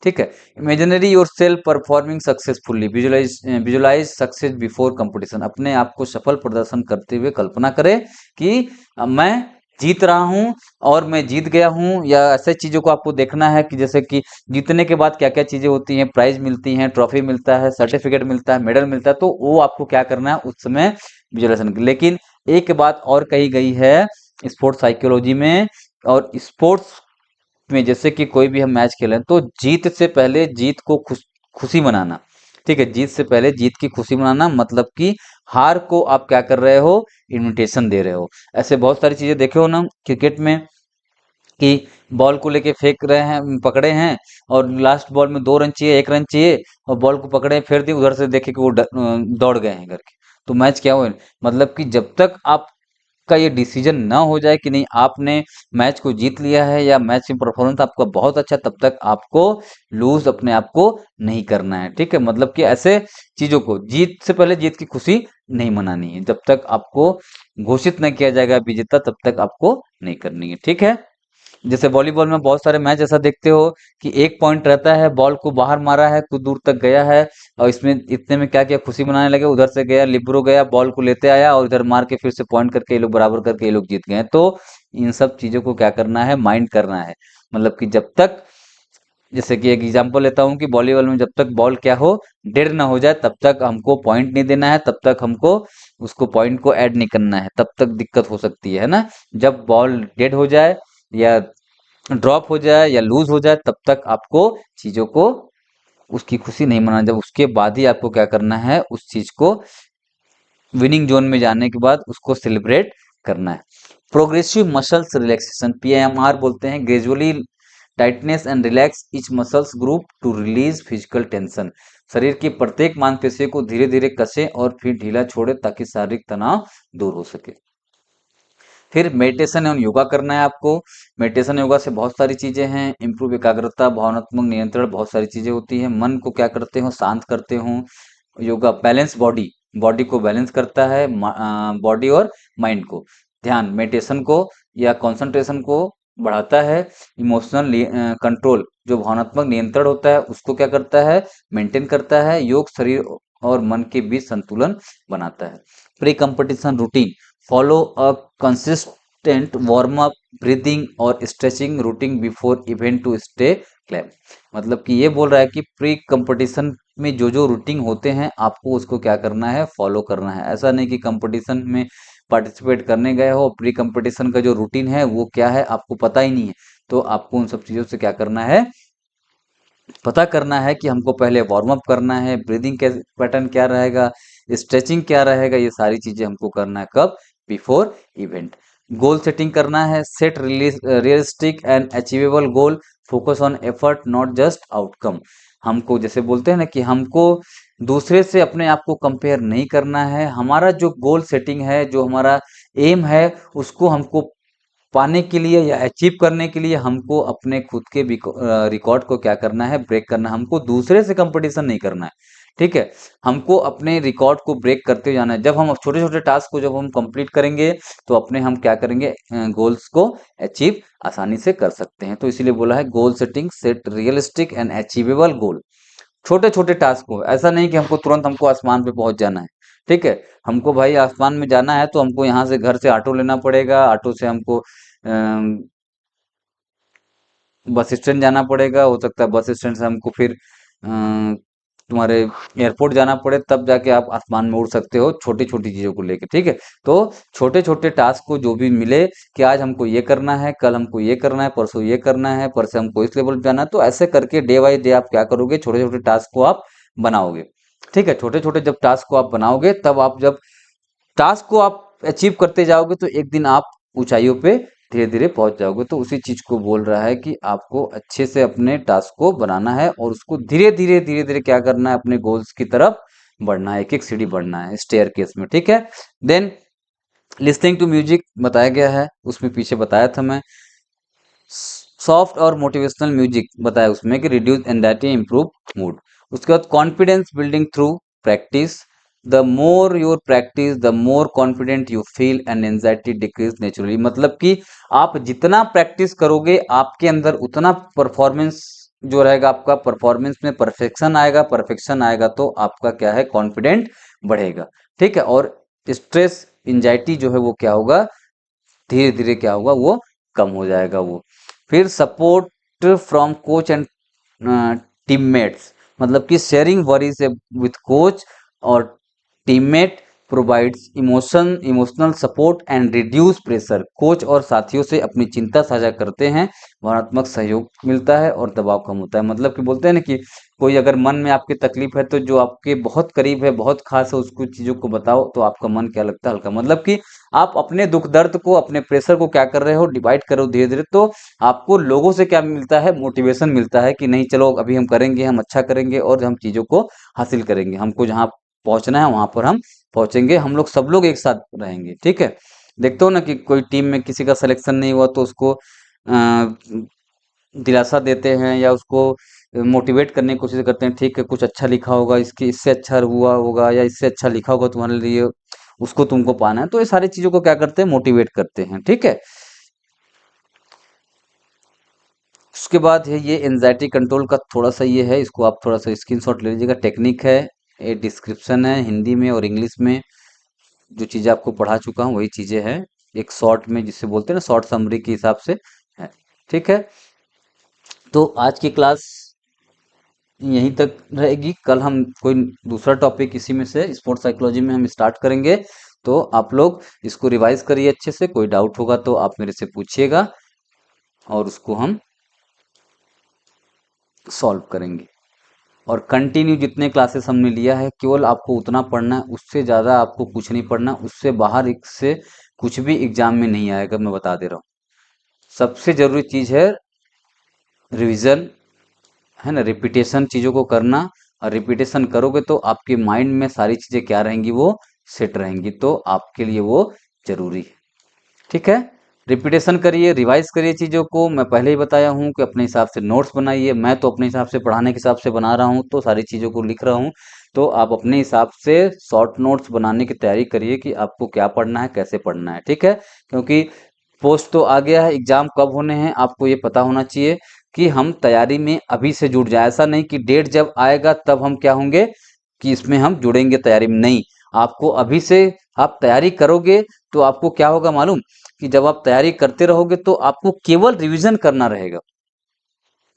ठीक है। Imaginary your self performing successfully, visualize success before competition, अपने आप को सफल प्रदर्शन करते हुए कल्पना करें कि मैं जीत रहा हूं और मैं जीत गया हूं, या ऐसे चीजों को आपको देखना है कि जैसे कि जीतने के बाद क्या क्या चीजें होती हैं, प्राइज मिलती हैं, ट्रॉफी मिलता है, सर्टिफिकेट मिलता है, मेडल मिलता है, तो वो आपको क्या करना है उस समय विजुलाइजेशन। लेकिन एक बात और कही गई है स्पोर्ट्स साइकोलॉजी में और स्पोर्ट्स में, जैसे कि कोई भी हम मैच खेलें तो जीत से पहले जीत को खुशी मनाना, ठीक है, जीत से पहले जीत की खुशी मनाना, मतलब कि हार को आप क्या कर रहे हो, इन्विटेशन दे रहे हो। ऐसे बहुत सारी चीजें देखे हो ना क्रिकेट में कि बॉल को लेके फेंक रहे हैं, पकड़े हैं, और लास्ट बॉल में 2 रन चाहिए, 1 रन चाहिए, और बॉल को पकड़े फेर दिए, उधर से देखे कि वो दौड़ गए हैं करके, तो मैच क्या हुआ। मतलब कि जब तक आप का ये डिसीजन ना हो जाए कि नहीं आपने मैच को जीत लिया है या मैच में परफॉर्मेंस आपका बहुत अच्छा, तब तक आपको लूज अपने आप को नहीं करना है, ठीक है। मतलब कि ऐसे चीजों को जीत से पहले जीत की खुशी नहीं मनानी है, जब तक आपको घोषित नहीं किया जाएगा विजेता तब तक आपको नहीं करनी है, ठीक है। जैसे वॉलीबॉल में बहुत सारे मैच ऐसा देखते हो कि एक पॉइंट रहता है, बॉल को बाहर मारा है, कुछ दूर तक गया है, और इसमें इतने में क्या किया, खुशी मनाने लगे, उधर से गया लिबरो गया, बॉल को लेते आया और इधर मार के फिर से पॉइंट करके ये लोग बराबर करके ये लोग जीत गए। तो इन सब चीजों को क्या करना है, माइंड करना है। मतलब कि जब तक, जैसे कि एक एग्जांपल लेता हूँ कि वॉलीबॉल में जब तक बॉल क्या हो, डेड ना हो जाए, तब तक हमको पॉइंट नहीं देना है, तब तक हमको उसको पॉइंट को ऐड नहीं करना है, तब तक दिक्कत हो सकती है ना। जब बॉल डेड हो जाए या ड्रॉप हो जाए या लूज हो जाए, तब तक आपको चीजों को उसकी खुशी नहीं मनाना, जब उसके बाद ही आपको क्या करना है, उस चीज को विनिंग जोन में जाने के बाद उसको सेलिब्रेट करना है। प्रोग्रेसिव मसल्स रिलैक्सेशन, पीएमआर बोलते हैं, gradually tightness and relax each muscles group to release physical tension, शरीर की प्रत्येक मांसपेशियों को धीरे धीरे कसे और फिर ढीला छोड़े ताकि शारीरिक तनाव दूर हो सके। फिर मेडिटेशन एवं योगा करना है आपको। मेडिटेशन योगा से बहुत सारी चीजें हैं, इम्प्रूव एकाग्रता, भावनात्मक नियंत्रण, बहुत सारी चीजें होती हैं, मन को क्या करते हो, शांत करते हो। योगा बैलेंस बॉडी, बॉडी को बैलेंस करता है, बॉडी और माइंड को। ध्यान मेडिटेशन को या कंसंट्रेशन को बढ़ाता है। इमोशनल कंट्रोल, जो भावनात्मक नियंत्रण होता है उसको क्या करता है, मेंटेन करता है। योग शरीर और मन के बीच संतुलन बनाता है। Pre competition routine, follow a consistent warm up, breathing और stretching routine before event to stay calm. मतलब कि ये बोल रहा है कि प्री कंपटीशन में जो जो रूटीन होते हैं आपको उसको क्या करना है, फॉलो करना है। ऐसा नहीं कि कंपटीशन में पार्टिसिपेट करने गए हो, प्री कंपटीशन का जो रूटीन है वो क्या है आपको पता ही नहीं है, तो आपको उन सब चीजों से क्या करना है, पता करना है कि हमको पहले वार्म अप करना है, ब्रीदिंग के पैटर्न क्या रहेगा, स्ट्रेचिंग क्या रहेगा, ये सारी चीजें हमको करना है कब, बिफोर इवेंट। गोल सेटिंग करना है, set realistic and achievable goal, focus on effort not just outcome. हमको जैसे बोलते हैं ना कि हमको दूसरे से अपने आप को कंपेयर नहीं करना है, हमारा जो गोल सेटिंग है, जो हमारा एम है, उसको हमको पाने के लिए या अचीव करने के लिए हमको अपने खुद के रिकॉर्ड को क्या करना है, ब्रेक करना है। हमको दूसरे से कंपटीशन नहीं करना है, ठीक है। हमको अपने रिकॉर्ड को ब्रेक करते जाना है। जब हम छोटे छोटे टास्क को जब हम कंप्लीट करेंगे तो अपने हम क्या करेंगे, गोल्स को अचीव आसानी से कर सकते हैं। तो इसीलिए बोला है goal setting, set realistic and achievable गोल। छोटे छोटे टास्क को, ऐसा नहीं कि हमको तुरंत हमको आसमान पे पहुंच जाना है, ठीक है। हमको भाई आसमान में जाना है तो हमको यहाँ से घर से ऑटो लेना पड़ेगा, ऑटो से हमको बस स्टैंड जाना पड़ेगा, हो सकता है बस स्टैंड से हमको फिर तुम्हारे एयरपोर्ट जाना पड़े, तब जाके आप आसमान में उड़ सकते हो, छोटी छोटी चीजों को लेके, ठीक है। तो छोटे छोटे टास्क को जो भी मिले कि आज हमको ये करना है, कल हमको ये करना है, परसों ये करना है, परसों हमको इस लेवल पे जाना है, तो ऐसे करके डे बाई डे आप क्या करोगे, छोटे छोटे टास्क को आप बनाओगे, ठीक है। छोटे छोटे जब टास्क को आप बनाओगे, तब आप जब टास्क को आप अचीव करते जाओगे तो एक दिन आप ऊंचाइयों पे धीरे धीरे पहुंच जाओगे। तो उसी चीज को बोल रहा है कि आपको अच्छे से अपने टास्क को बनाना है और उसको धीरे धीरे क्या करना है, अपने गोल्स की तरफ बढ़ना है, एक एक सीढ़ी बढ़ना है स्टेयर केस में, ठीक है। देन लिसनिंग टू म्यूजिक बताया गया है, उसमें पीछे बताया था मैं। सॉफ्ट और मोटिवेशनल म्यूजिक बताया उसमें कि रिड्यूस एंजाइटी, इंप्रूव मूड। उसके बाद confidence building through practice, the more your practice the more confident you feel and anxiety decrease naturally. मतलब कि आप जितना प्रैक्टिस करोगे आपके अंदर उतना परफॉर्मेंस जो रहेगा आपका परफॉर्मेंस में परफेक्शन आएगा, परफेक्शन आएगा तो आपका क्या है, कॉन्फिडेंट बढ़ेगा। ठीक है, और स्ट्रेस एंजाइटी जो है वो क्या होगा, धीरे धीरे क्या होगा, वो कम हो जाएगा वो। फिर support from coach and teammates, मतलब कि शेयरिंग वरीज विथ कोच और teammate provides emotional support and reduce pressure. Coach और साथियों से अपनी चिंता साझा करते हैं, भावनात्मक सहयोग मिलता है और दबाव कम होता है। मतलब कि बोलते हैं ना कि कोई अगर मन में आपकी तकलीफ है तो जो आपके बहुत करीब है, बहुत खास है, उसको चीजों को बताओ तो आपका मन क्या लगता है, हल्का। मतलब कि आप अपने दुख दर्द को, अपने प्रेशर को क्या कर रहे हो, डिवाइड करो धीरे धीरे, तो आपको लोगों से क्या मिलता है, मोटिवेशन मिलता है कि नहीं चलो अभी हम करेंगे, हम अच्छा करेंगे और हम चीजों को हासिल करेंगे, हमको जहाँ पहुंचना है वहां पर हम पहुंचेंगे, हम लोग सब लोग एक साथ रहेंगे। ठीक है, देखते हो ना कि कोई टीम में किसी का सिलेक्शन नहीं हुआ तो उसको दिलासा देते हैं या उसको मोटिवेट करने की कोशिश करते हैं, ठीक है कुछ अच्छा लिखा होगा, इसके इससे अच्छा हुआ होगा या इससे अच्छा लिखा होगा तुम्हारे लिए, उसको तुमको पाना है। तो ये सारी चीजों को क्या करते हैं, मोटिवेट करते हैं। ठीक है, उसके बाद है ये एंजाइटी कंट्रोल का थोड़ा सा ये है, इसको आप थोड़ा सा स्क्रीनशॉट ले लीजिएगा। टेक्निक है, ये डिस्क्रिप्शन है हिंदी में और इंग्लिश में, जो चीज़ें आपको पढ़ा चुका हूँ वही चीज़ें हैं, एक शॉर्ट में जिसे बोलते हैं ना, शॉर्ट समरी के हिसाब से है। ठीक है, तो आज की क्लास यहीं तक रहेगी, कल हम कोई दूसरा टॉपिक इसी में से स्पोर्ट्स साइकोलॉजी में हम स्टार्ट करेंगे। तो आप लोग इसको रिवाइज करिए अच्छे से, कोई डाउट होगा तो आप मेरे से पूछिएगा और उसको हम सॉल्व करेंगे। और कंटिन्यू जितने क्लासेस हमने लिया है केवल आपको उतना पढ़ना है, उससे ज़्यादा आपको कुछ नहीं पढ़ना, उससे बाहर एक से कुछ भी एग्जाम में नहीं आएगा, मैं बता दे रहा हूँ। सबसे जरूरी चीज़ है रिवीजन, है ना, रिपीटेशन चीज़ों को करना। और रिपीटेशन करोगे तो आपके माइंड में सारी चीज़ें क्या रहेंगी, वो सेट रहेंगी, तो आपके लिए वो जरूरी है। ठीक है, रिपीटेशन करिए, रिवाइज करिए चीज़ों को। मैं पहले ही बताया हूँ कि अपने हिसाब से नोट्स बनाइए, मैं तो अपने हिसाब से पढ़ाने के हिसाब से बना रहा हूँ तो सारी चीज़ों को लिख रहा हूँ। तो आप अपने हिसाब से शॉर्ट नोट्स बनाने की तैयारी करिए कि आपको क्या पढ़ना है, कैसे पढ़ना है। ठीक है, क्योंकि पोस्ट तो आ गया है, एग्जाम कब होने हैं आपको ये पता होना चाहिए कि हम तैयारी में अभी से जुट जाए। ऐसा नहीं कि डेट जब आएगा तब हम क्या होंगे कि इसमें हम जुड़ेंगे तैयारी में, नहीं। आपको अभी से आप तैयारी करोगे तो आपको क्या होगा मालूम, कि जब आप तैयारी करते रहोगे तो आपको केवल रिवीजन करना रहेगा,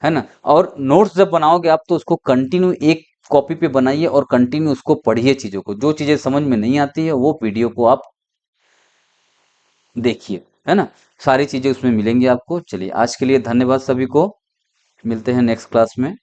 है ना। और नोट्स जब बनाओगे आप तो उसको कंटिन्यू एक कॉपी पे बनाइए और कंटिन्यू उसको पढ़िए, चीजों को, जो चीजें समझ में नहीं आती है वो वीडियो को आप देखिए, है ना, सारी चीजें उसमें मिलेंगी आपको। चलिए आज के लिए धन्यवाद सभी को, मिलते हैं नेक्स्ट क्लास में।